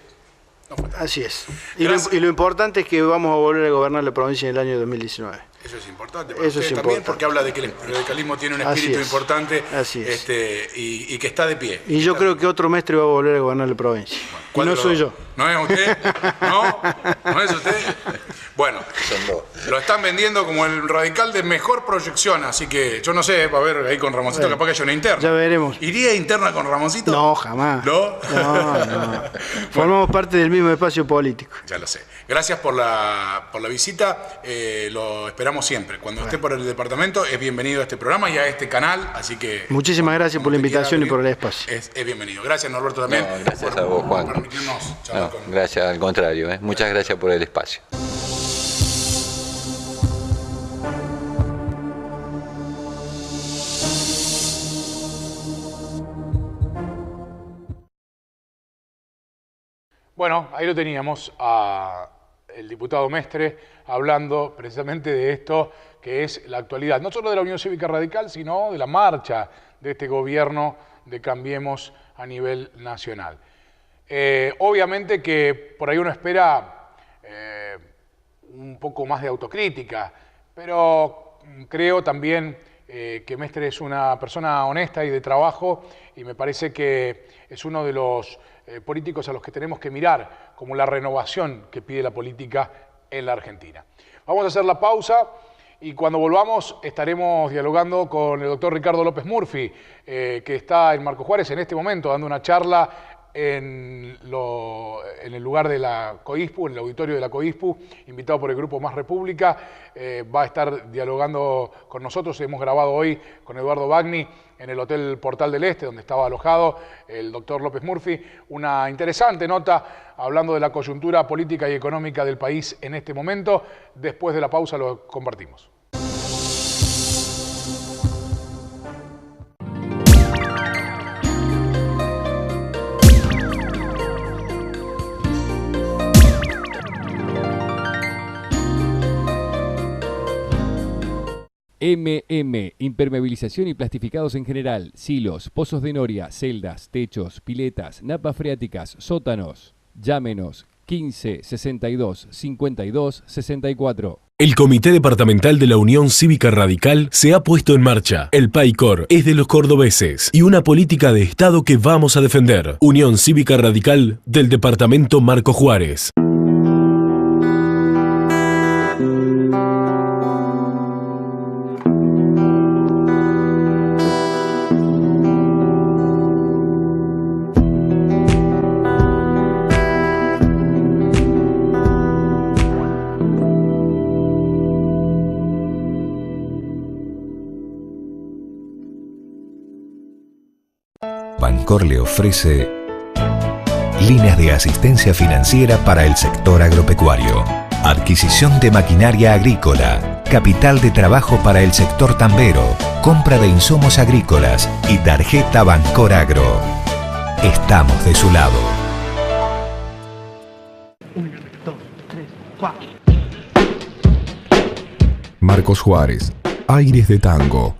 no fue tan. Así es. Y lo importante es que vamos a volver a gobernar la provincia en el año 2019. Eso es importante para usted también, porque habla de que el radicalismo tiene un espíritu importante. Así es. Y que está de pie. Y yo creo que otro mestre va a volver a gobernar la provincia. Bueno, y no soy yo. ¿No es usted? ¿No es usted? Bueno, lo están vendiendo como el radical de mejor proyección, así que yo no sé, va a ver ahí con Ramoncito, capaz que haya una interna. Ya veremos. ¿Iría interna con Ramoncito? No, jamás. ¿No? No. Formamos parte del mismo espacio político. Ya lo sé. Gracias por la visita, lo esperamos siempre. Cuando esté por el departamento es bienvenido a este programa y a este canal, así que... Muchísimas gracias por la invitación y por el espacio. Es bienvenido. Gracias, Norberto, también. No, gracias a vos, Juan. Gracias, al contrario. Muchas gracias por el espacio. Bueno, ahí lo teníamos el diputado Mestre hablando precisamente de esto que es la actualidad, no solo de la Unión Cívica Radical, sino de la marcha de este gobierno de Cambiemos a nivel nacional. Obviamente que por ahí uno espera un poco más de autocrítica, pero creo también que Mestre es una persona honesta y de trabajo y me parece que es uno de los políticos a los que tenemos que mirar como la renovación que pide la política en la Argentina. Vamos a hacer la pausa y cuando volvamos estaremos dialogando con el doctor Ricardo López Murphy, que está en Marcos Juárez en este momento dando una charla en el lugar de la COISPU, en el auditorio de la COISPU, invitado por el Grupo Más República. Va a estar dialogando con nosotros. Hemos grabado hoy con Eduardo Bagni en el Hotel Portal del Este, donde estaba alojado el doctor López Murphy. Una interesante nota hablando de la coyuntura política y económica del país en este momento. Después de la pausa lo compartimos. Impermeabilización y plastificados en general, silos, pozos de noria, celdas, techos, piletas, napas freáticas, sótanos. Llámenos 15 62 52 64. El Comité Departamental de la Unión Cívica Radical se ha puesto en marcha. El PAICOR es de los cordobeses y una política de Estado que vamos a defender. Unión Cívica Radical del Departamento Marcos Juárez. Bancor le ofrece líneas de asistencia financiera para el sector agropecuario, adquisición de maquinaria agrícola, capital de trabajo para el sector tambero, compra de insumos agrícolas y tarjeta Bancor Agro. Estamos de su lado. 1, 2, 3, 4. Marcos Juárez, Aires de Tango.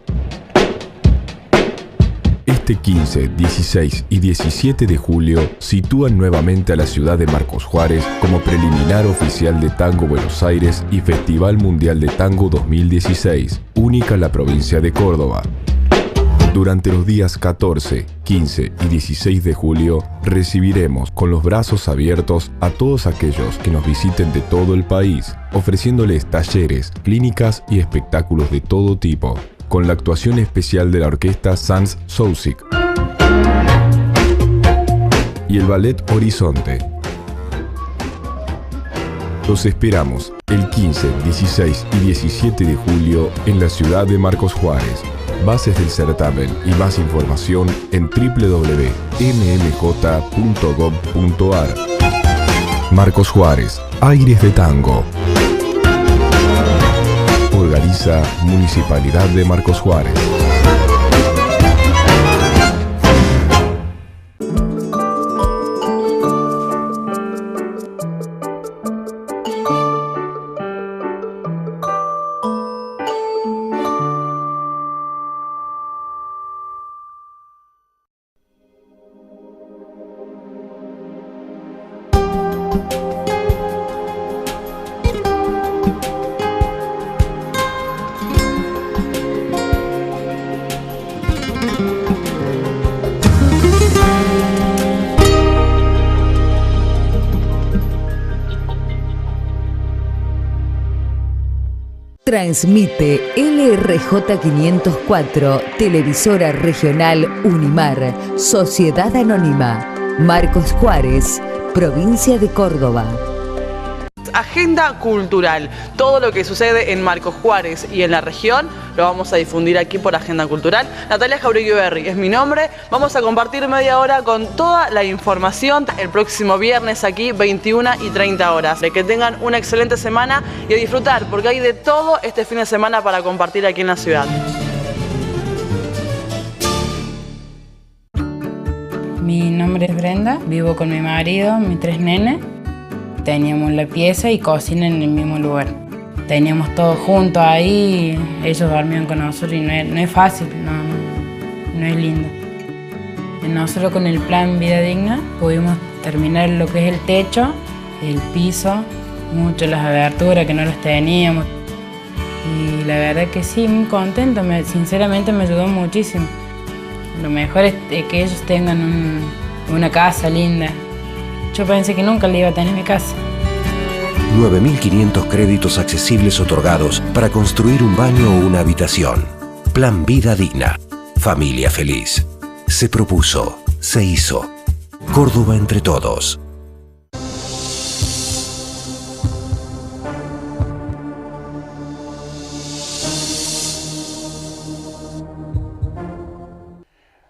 Este 15, 16 y 17 de julio sitúan nuevamente a la ciudad de Marcos Juárez como preliminar oficial de Tango Buenos Aires y Festival Mundial de Tango 2016, única en la provincia de Córdoba. Durante los días 14, 15 y 16 de julio recibiremos con los brazos abiertos a todos aquellos que nos visiten de todo el país, ofreciéndoles talleres, clínicas y espectáculos de todo tipo, con la actuación especial de la orquesta Sans Soucic y el ballet Horizonte. Los esperamos el 15, 16 y 17 de julio en la ciudad de Marcos Juárez. Bases del certamen y más información en www.mmj.gov.ar. Marcos Juárez, Aires de Tango. Organiza Municipalidad de Marcos Juárez. Transmite LRJ 504, Televisora Regional Unimar, Sociedad Anónima, Marcos Juárez, Provincia de Córdoba. Agenda cultural. Todo lo que sucede en Marcos Juárez y en la región lo vamos a difundir aquí por Agenda Cultural. Natalia Jauregui es mi nombre. Vamos a compartir media hora con toda la información el próximo viernes aquí, 21 y 30 horas. De que tengan una excelente semana y a disfrutar, porque hay de todo este fin de semana para compartir aquí en la ciudad. Mi nombre es Brenda, vivo con mi marido, mis 3 nenes. Teníamos la pieza y cocina en el mismo lugar. Teníamos todo junto ahí, ellos dormían con nosotros y no es fácil, no es lindo. Nosotros con el plan Vida Digna pudimos terminar lo que es el techo, el piso, mucho las aberturas que no las teníamos. Y la verdad que sí, muy contenta, sinceramente me ayudó muchísimo. Lo mejor es que ellos tengan una casa linda. Yo pensé que nunca le iba a tener en mi casa. 9.500 créditos accesibles otorgados para construir un baño o una habitación. Plan Vida Digna. Familia feliz. Se propuso, se hizo. Córdoba entre todos.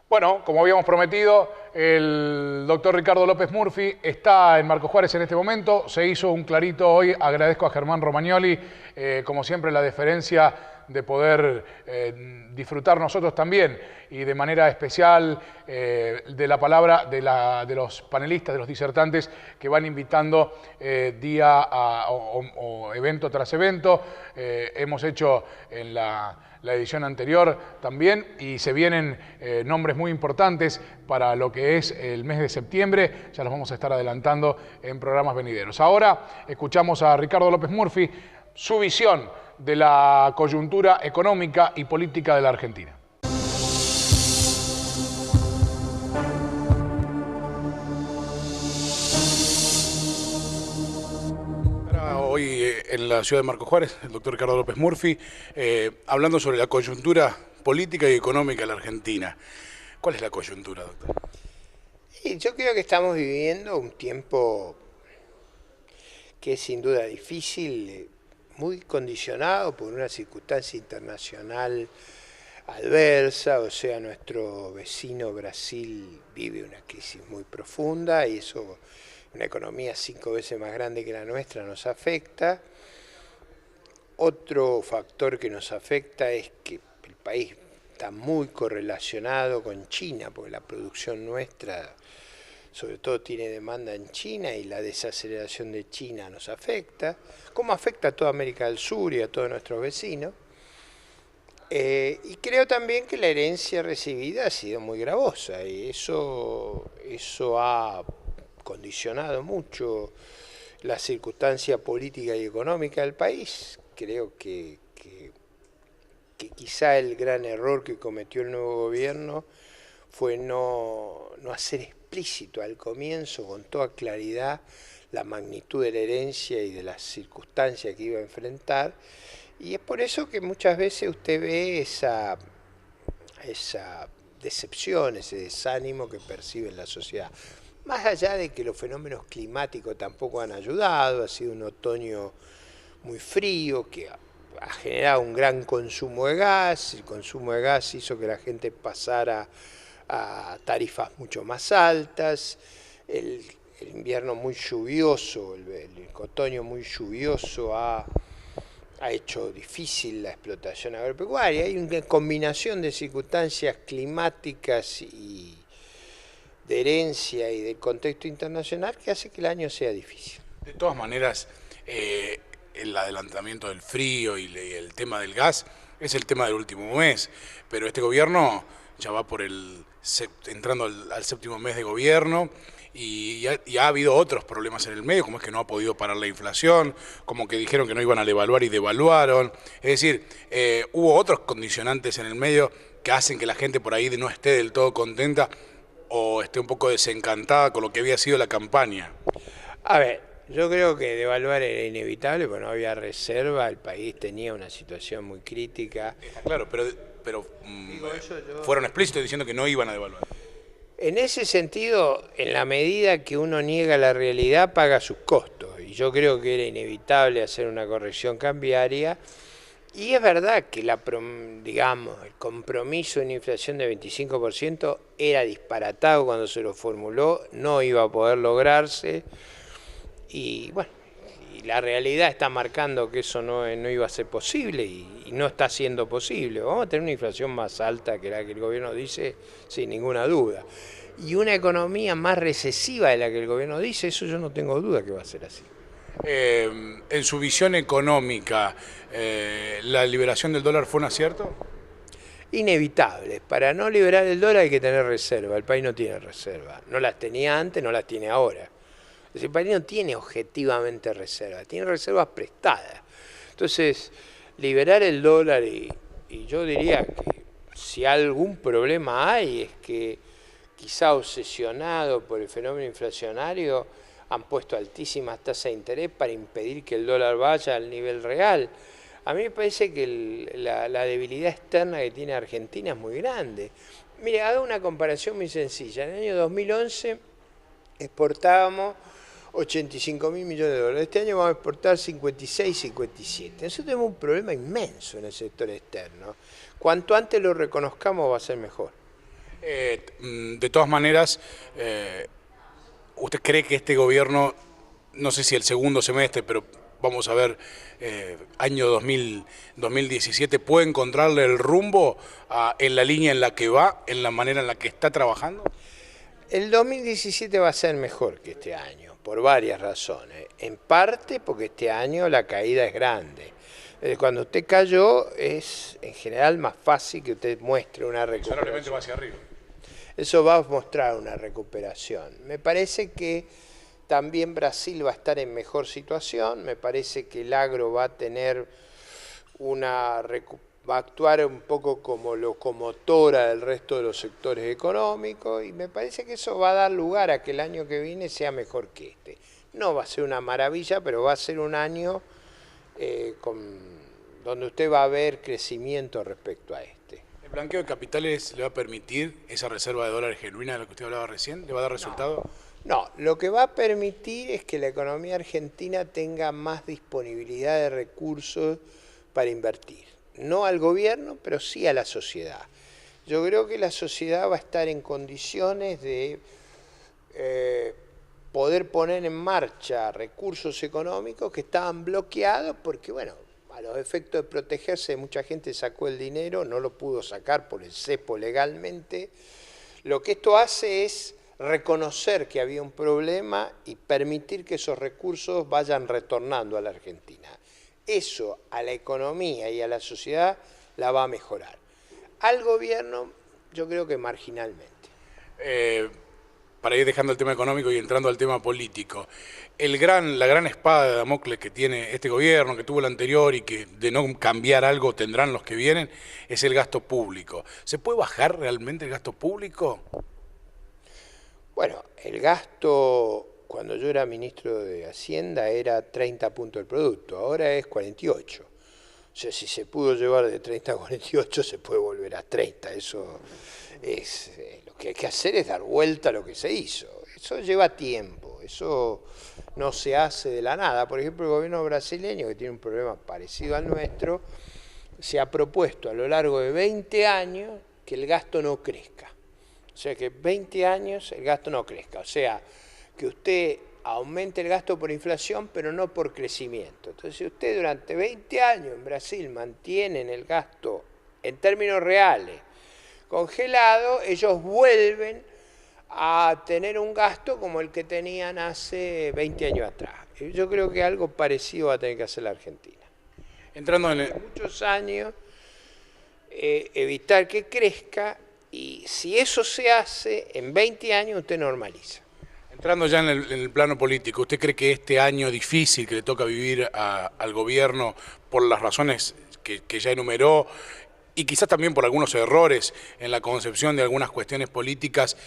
Bueno, como habíamos prometido, el doctor Ricardo López Murphy está en Marcos Juárez en este momento. Se hizo un clarito hoy. Agradezco a Germán Romagnoli, como siempre, la deferencia de poder disfrutar nosotros también y de manera especial de la palabra de los panelistas, de los disertantes que van invitando día o evento tras evento. Hemos hecho en la edición anterior también, y se vienen nombres muy importantes para lo que es el mes de septiembre. Ya los vamos a estar adelantando en programas venideros. Ahora escuchamos a Ricardo López Murphy, su visión de la coyuntura económica y política de la Argentina. Hoy en la ciudad de Marcos Juárez, el doctor Ricardo López Murphy, hablando sobre la coyuntura política y económica de la Argentina. ¿Cuál es la coyuntura, doctor? Yo creo que estamos viviendo un tiempo que es sin duda difícil, muy condicionado por una circunstancia internacional adversa. O sea, nuestro vecino Brasil vive una crisis muy profunda y eso, una economía 5 veces más grande que la nuestra, nos afecta. Otro factor que nos afecta es que el país está muy correlacionado con China, porque la producción nuestra sobre todo tiene demanda en China, y la desaceleración de China nos afecta, como afecta a toda América del Sur y a todos nuestros vecinos. Y creo también que la herencia recibida ha sido muy gravosa, y eso ha condicionado mucho la circunstancia política y económica del país. Creo que quizá el gran error que cometió el nuevo gobierno fue no hacer explícito al comienzo con toda claridad la magnitud de la herencia y de las circunstancias que iba a enfrentar, y es por eso que muchas veces usted ve esa decepción, ese desánimo que percibe en la sociedad. Más allá de que los fenómenos climáticos tampoco han ayudado, ha sido un otoño muy frío que ha generado un gran consumo de gas. El consumo de gas hizo que la gente pasara a tarifas mucho más altas. El invierno muy lluvioso, el otoño muy lluvioso ha hecho difícil la explotación agropecuaria. Hay una combinación de circunstancias climáticas y de herencia y del contexto internacional que hace que el año sea difícil. De todas maneras, el adelantamiento del frío y el tema del gas es el tema del último mes, pero este gobierno ya va por entrando al séptimo mes de gobierno, y ha habido otros problemas en el medio, como es que no ha podido parar la inflación, como que dijeron que no iban a devaluar y devaluaron. Es decir, hubo otros condicionantes en el medio que hacen que la gente por ahí no esté del todo contenta o esté un poco desencantada con lo que había sido la campaña. A ver, yo creo que devaluar era inevitable porque no había reserva, el país tenía una situación muy crítica. Claro, pero fueron explícitos diciendo que no iban a devaluar. En ese sentido, en la medida que uno niega la realidad, paga sus costos. Y yo creo que era inevitable hacer una corrección cambiaria. Y es verdad que el compromiso de una inflación de 25% era disparatado cuando se lo formuló, no iba a poder lograrse. Y bueno, la realidad está marcando que eso no iba a ser posible y no está siendo posible. Vamos a tener una inflación más alta que la que el gobierno dice, sin ninguna duda. Y una economía más recesiva de la que el gobierno dice, eso yo no tengo duda que va a ser así. En su visión económica, ¿la liberación del dólar fue un acierto? Inevitable. Para no liberar el dólar hay que tener reserva. El país no tiene reserva. No las tenía antes, no las tiene ahora. El país no tiene objetivamente reservas, tiene reservas prestadas. Entonces, liberar el dólar, y yo diría que si algún problema hay, es que quizá obsesionado por el fenómeno inflacionario, han puesto altísimas tasas de interés para impedir que el dólar vaya al nivel real. A mí me parece que la debilidad externa que tiene Argentina es muy grande. Mire, hago una comparación muy sencilla. En el año 2011 exportábamos 85.000 millones de dólares. Este año vamos a exportar 56, 57. Nosotros tenemos un problema inmenso en el sector externo. Cuanto antes lo reconozcamos va a ser mejor. De todas maneras, ¿usted cree que este gobierno, no sé si el segundo semestre, pero vamos a ver, año 2017, puede encontrarle el rumbo en la línea en la que va, en la manera en la que está trabajando? El 2017 va a ser mejor que este año, por varias razones. En parte porque este año la caída es grande. Cuando usted cayó es en general más fácil que usted muestre una recuperación. Solamente va hacia arriba. Eso va a mostrar una recuperación. Me parece que también Brasil va a estar en mejor situación. Me parece que el agro va a tener va a actuar un poco como locomotora del resto de los sectores económicos y me parece que eso va a dar lugar a que el año que viene sea mejor que este. No va a ser una maravilla, pero va a ser un año donde usted va a ver crecimiento respecto a este. ¿El blanqueo de capitales le va a permitir esa reserva de dólares genuina de la que usted hablaba recién? ¿Le va a dar resultado? No, lo que va a permitir es que la economía argentina tenga más disponibilidad de recursos para invertir. No al gobierno, pero sí a la sociedad. Yo creo que la sociedad va a estar en condiciones de poder poner en marcha recursos económicos que estaban bloqueados porque, bueno, a los efectos de protegerse, mucha gente sacó el dinero, no lo pudo sacar por el cepo legalmente. Lo que esto hace es reconocer que había un problema y permitir que esos recursos vayan retornando a la Argentina. Eso a la economía y a la sociedad la va a mejorar. Al gobierno, yo creo que marginalmente. Para ir dejando el tema económico y entrando al tema político, la gran espada de Damocles que tiene este gobierno, que tuvo el anterior y que de no cambiar algo tendrán los que vienen, es el gasto público. ¿Se puede bajar realmente el gasto público? Bueno, el gasto, cuando yo era ministro de Hacienda, era 30 puntos del producto, ahora es 48. O sea, si se pudo llevar de 30 a 48, se puede volver a 30. Eso es, lo que hay que hacer es dar vuelta a lo que se hizo. Eso lleva tiempo, eso no se hace de la nada. Por ejemplo, el gobierno brasileño, que tiene un problema parecido al nuestro, se ha propuesto a lo largo de 20 años que el gasto no crezca. O sea, que 20 años el gasto no crezca. O sea, que usted aumente el gasto por inflación, pero no por crecimiento. Entonces, si usted durante 20 años en Brasil mantienen el gasto en términos reales congelado, ellos vuelven a tener un gasto como el que tenían hace 20 años atrás. Yo creo que algo parecido va a tener que hacer la Argentina. Entrando en muchos años, evitar que crezca, y si eso se hace, en 20 años usted normaliza. Entrando ya en el plano político, ¿usted cree que este año difícil que le toca vivir al gobierno, por las razones que ya enumeró, y quizás también por algunos errores en la concepción de algunas cuestiones políticas,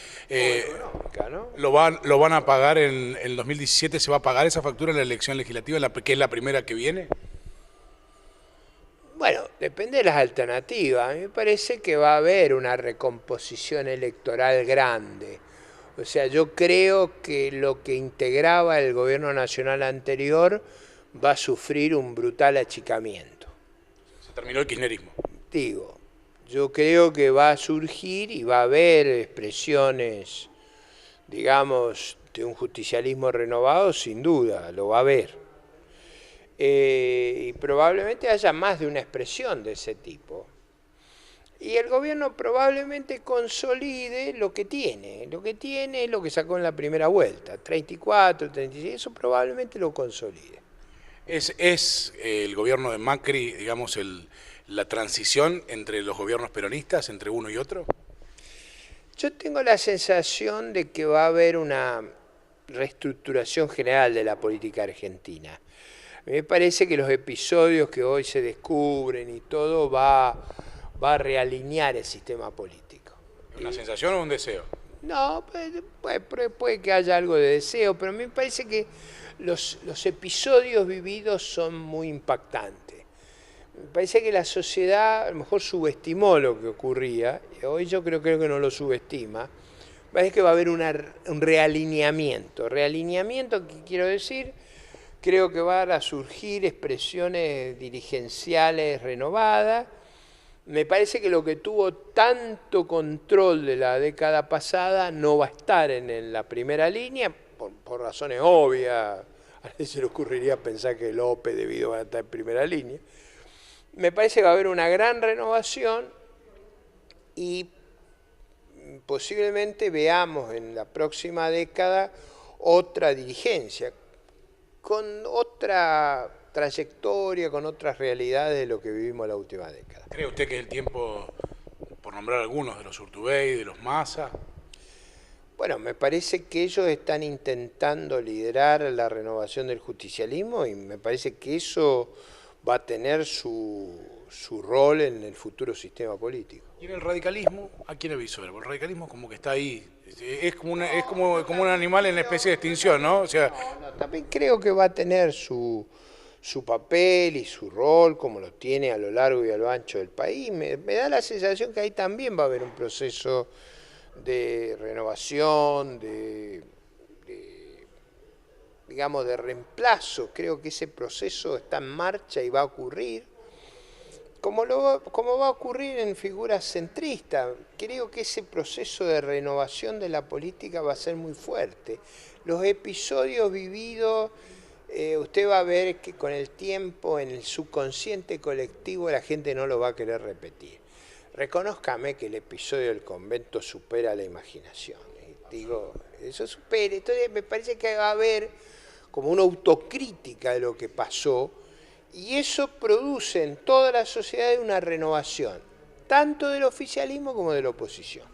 ¿no? lo van a pagar en el 2017? ¿Se va a pagar esa factura en la elección legislativa, que es la primera que viene? Bueno, depende de las alternativas. A mí me parece que va a haber una recomposición electoral grande. O sea, yo creo que lo que integraba el gobierno nacional anterior va a sufrir un brutal achicamiento. Se terminó el kirchnerismo. Digo, yo creo que va a surgir y va a haber expresiones, digamos, de un justicialismo renovado, sin duda, lo va a haber. Y probablemente haya más de una expresión de ese tipo. Y el gobierno probablemente consolide lo que tiene. Lo que tiene es lo que sacó en la primera vuelta, 34, 36, eso probablemente lo consolide. ¿Es el gobierno de Macri, digamos, la transición entre los gobiernos peronistas, entre uno y otro? Yo tengo la sensación de que va a haber una reestructuración general de la política argentina. A mí me parece que los episodios que hoy se descubren y todo va a realinear el sistema político. ¿Una sensación o un deseo? No, puede que haya algo de deseo, pero a mí me parece que los episodios vividos son muy impactantes. Me parece que la sociedad a lo mejor subestimó lo que ocurría, y hoy yo creo que no lo subestima. parece que va a haber un realineamiento. Realineamiento, ¿qué quiero decir? Creo que van a surgir expresiones dirigenciales renovadas. Me parece que lo que tuvo tanto control de la década pasada no va a estar en la primera línea, por razones obvias. A nadie se le ocurriría pensar que López debido a estar en primera línea. Me parece que va a haber una gran renovación y posiblemente veamos en la próxima década otra dirigencia, con otra trayectoria, con otras realidades de lo que vivimos la última década. ¿Cree usted que es el tiempo, por nombrar algunos, de los Urtubey, de los Massa? Bueno, me parece que ellos están intentando liderar la renovación del justicialismo y me parece que eso va a tener su rol en el futuro sistema político. ¿Y en el radicalismo a quién avisó? El radicalismo como que está ahí, es como un animal en especie de extinción, ¿no? O sea, también creo que va a tener su papel y su rol, como lo tiene a lo largo y a lo ancho del país. Me da la sensación que ahí también va a haber un proceso de renovación, digamos, de reemplazo. Creo que ese proceso está en marcha y va a ocurrir, como va a ocurrir en figuras centristas. Creo que ese proceso de renovación de la política va a ser muy fuerte. Los episodios vividos, usted va a ver que con el tiempo en el subconsciente colectivo la gente no lo va a querer repetir. Reconózcame que el episodio del convento supera la imaginación. Digo, eso supera. Entonces me parece que va a haber como una autocrítica de lo que pasó y eso produce en toda la sociedad una renovación, tanto del oficialismo como de la oposición.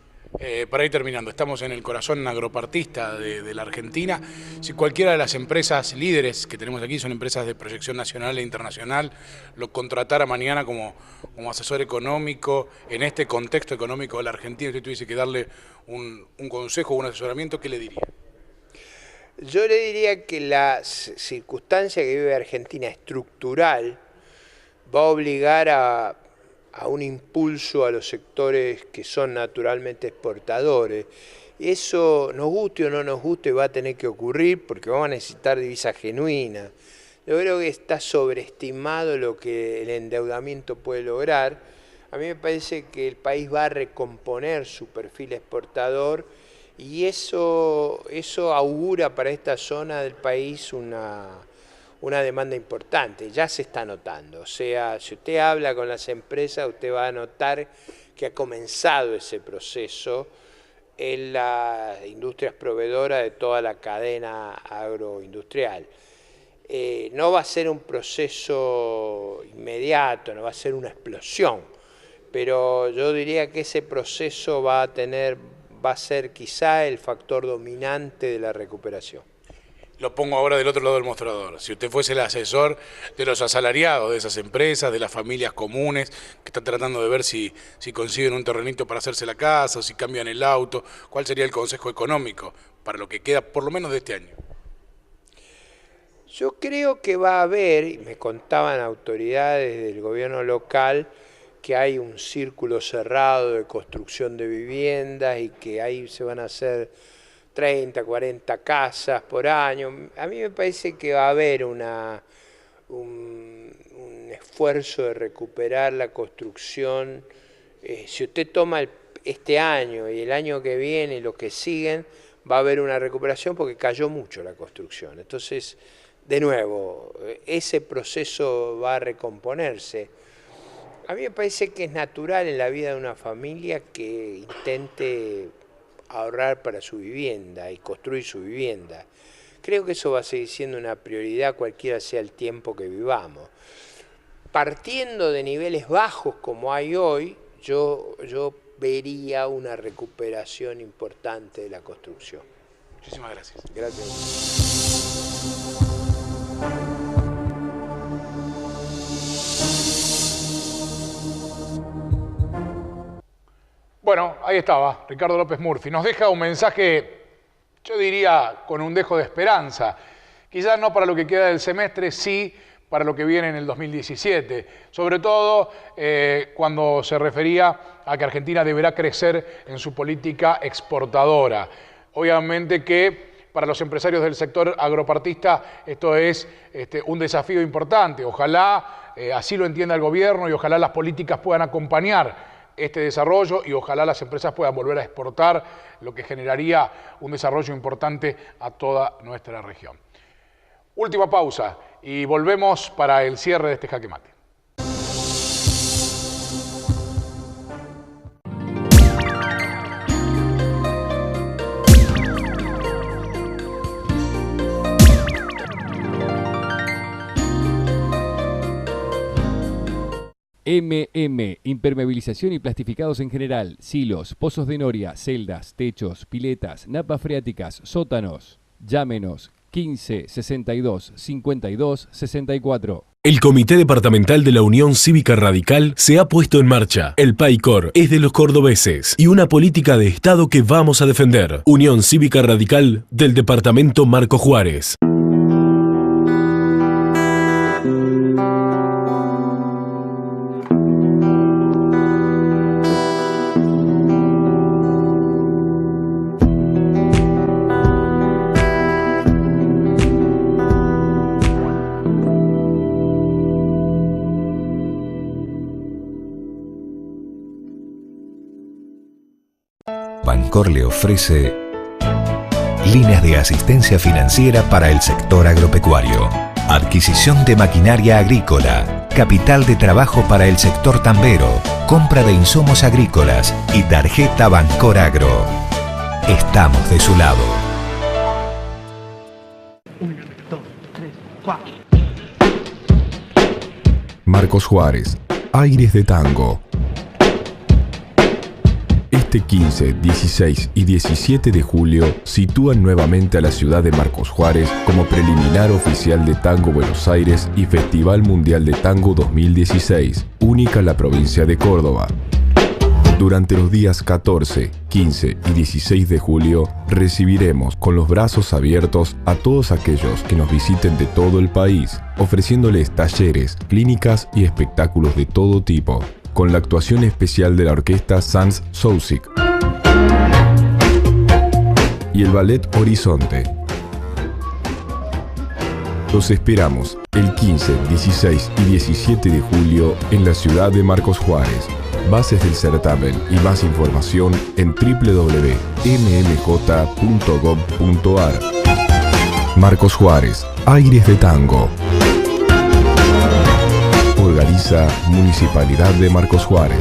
Para ir terminando, estamos en el corazón agropartista de la Argentina. Si cualquiera de las empresas líderes que tenemos aquí, son empresas de proyección nacional e internacional, lo contratara mañana como asesor económico en este contexto económico de la Argentina, usted tuviese que darle un consejo o un asesoramiento, ¿qué le diría? Yo le diría que la circunstancia que vive Argentina estructural va a obligar a un impulso a los sectores que son naturalmente exportadores. Eso, nos guste o no nos guste, va a tener que ocurrir porque vamos a necesitar divisas genuinas. Yo creo que está sobreestimado lo que el endeudamiento puede lograr. A mí me parece que el país va a recomponer su perfil exportador y eso augura para esta zona del país una demanda importante, ya se está notando. O sea, si usted habla con las empresas, usted va a notar que ha comenzado ese proceso en las industrias proveedoras de toda la cadena agroindustrial. No va a ser un proceso inmediato, no va a ser una explosión, pero yo diría que ese proceso va a ser quizá el factor dominante de la recuperación. Lo pongo ahora del otro lado del mostrador. Si usted fuese el asesor de los asalariados de esas empresas, de las familias comunes, que están tratando de ver si consiguen un terrenito para hacerse la casa, o si cambian el auto, ¿cuál sería el consejo económico para lo que queda por lo menos de este año? Yo creo que va a haber, y me contaban autoridades del gobierno local, que hay un círculo cerrado de construcción de viviendas y que ahí se van a hacer 30, 40 casas por año. A mí me parece que va a haber un esfuerzo de recuperar la construcción. Si usted toma este año y el año que viene y los que siguen, va a haber una recuperación porque cayó mucho la construcción. Entonces, de nuevo, ese proceso va a recomponerse. A mí me parece que es natural en la vida de una familia que intente ahorrar para su vivienda y construir su vivienda. Creo que eso va a seguir siendo una prioridad cualquiera sea el tiempo que vivamos. Partiendo de niveles bajos como hay hoy, yo vería una recuperación importante de la construcción. Muchísimas gracias. Gracias. Bueno, ahí estaba, Ricardo López Murphy. Nos deja un mensaje, yo diría, con un dejo de esperanza. Quizás no para lo que queda del semestre, sí para lo que viene en el 2017, sobre todo cuando se refería a que Argentina deberá crecer en su política exportadora. Obviamente que para los empresarios del sector agropartista esto es un desafío importante. Ojalá así lo entienda el gobierno y ojalá las políticas puedan acompañar este desarrollo y ojalá las empresas puedan volver a exportar, lo que generaría un desarrollo importante a toda nuestra región. Última pausa y volvemos para el cierre de este Jaque Mate. MM, impermeabilización y plastificados en general, silos, pozos de noria, celdas, techos, piletas, napas freáticas, sótanos. Llámenos 15 62 52 64. El Comité Departamental de la Unión Cívica Radical se ha puesto en marcha. El PAICOR es de los cordobeses y una política de Estado que vamos a defender. Unión Cívica Radical del Departamento Marcos Juárez. Bancor le ofrece líneas de asistencia financiera para el sector agropecuario, adquisición de maquinaria agrícola, capital de trabajo para el sector tambero, compra de insumos agrícolas y tarjeta Bancor Agro. Estamos de su lado. 1, 2, 3, 4. Marcos Juárez, Aires de Tango. Este 15, 16 y 17 de julio sitúan nuevamente a la ciudad de Marcos Juárez como preliminar oficial de Tango Buenos Aires y Festival Mundial de Tango 2016, única en la provincia de Córdoba. Durante los días 14, 15 y 16 de julio recibiremos con los brazos abiertos a todos aquellos que nos visiten de todo el país, ofreciéndoles talleres, clínicas y espectáculos de todo tipo, con la actuación especial de la orquesta Sans Soucic y el ballet Horizonte. Los esperamos el 15, 16 y 17 de julio en la ciudad de Marcos Juárez. Bases del certamen y más información en www.mmj.gov.ar. Marcos Juárez, Aires de Tango. Organiza Municipalidad de Marcos Juárez.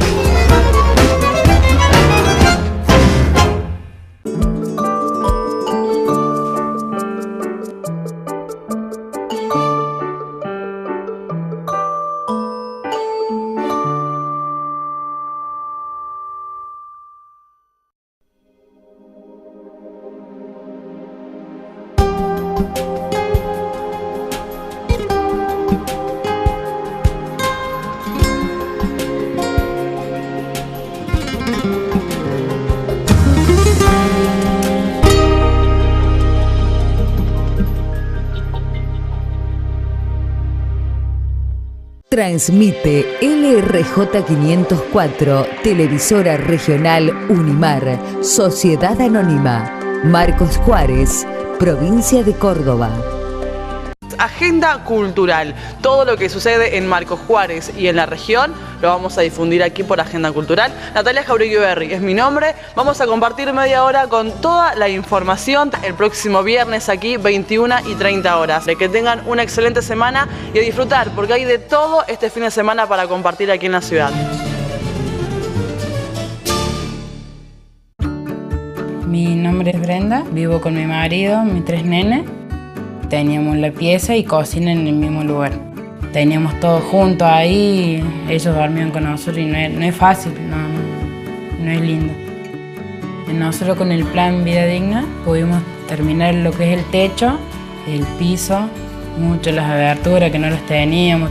Transmite LRJ 504, televisora regional Unimar, Sociedad Anónima, Marcos Juárez, provincia de Córdoba. Agenda cultural. Todo lo que sucede en Marcos Juárez y en la región lo vamos a difundir aquí por Agenda Cultural. Natalia Jauregui es mi nombre. Vamos a compartir media hora con toda la información el próximo viernes aquí 21 y 30 horas. De que tengan una excelente semana y a disfrutar porque hay de todo este fin de semana para compartir aquí en la ciudad. Mi nombre es Brenda, vivo con mi marido, mis 3 nenes. Teníamos la pieza y cocina en el mismo lugar. Teníamos todo junto ahí, ellos dormían con nosotros y no es fácil, no es lindo. Nosotros con el plan Vida Digna pudimos terminar lo que es el techo, el piso, mucho las aberturas que no las teníamos.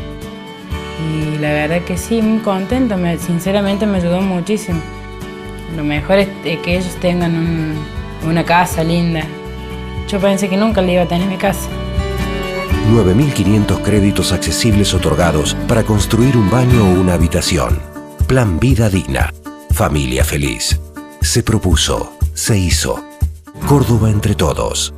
Y la verdad que sí, muy contento, sinceramente me ayudó muchísimo. Lo mejor es que ellos tengan una casa linda. Yo pensé que nunca le iba a tener mi casa. 9.500 créditos accesibles otorgados para construir un baño o una habitación. Plan Vida Digna. Familia feliz. Se propuso. Se hizo. Córdoba entre todos.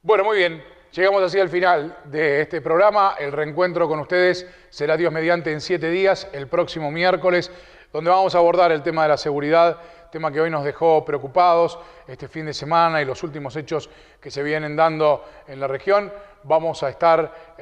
Bueno, muy bien. Llegamos así al final de este programa. El reencuentro con ustedes será Dios mediante en 7 días, el próximo miércoles, donde vamos a abordar el tema de la seguridad, tema que hoy nos dejó preocupados este fin de semana y los últimos hechos que se vienen dando en la región. Vamos a estar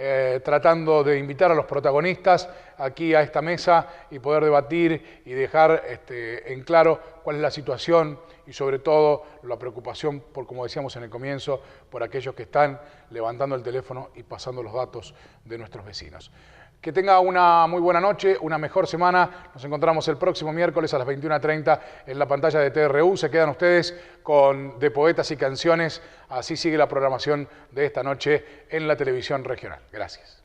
tratando de invitar a los protagonistas aquí a esta mesa y poder debatir y dejar en claro cuál es la situación y sobre todo la preocupación por, como decíamos en el comienzo, por aquellos que están levantando el teléfono y pasando los datos de nuestros vecinos. Que tenga una muy buena noche, una mejor semana. Nos encontramos el próximo miércoles a las 21:30 en la pantalla de TRU. Se quedan ustedes con De Poetas y Canciones. Así sigue la programación de esta noche en la televisión regional. Gracias.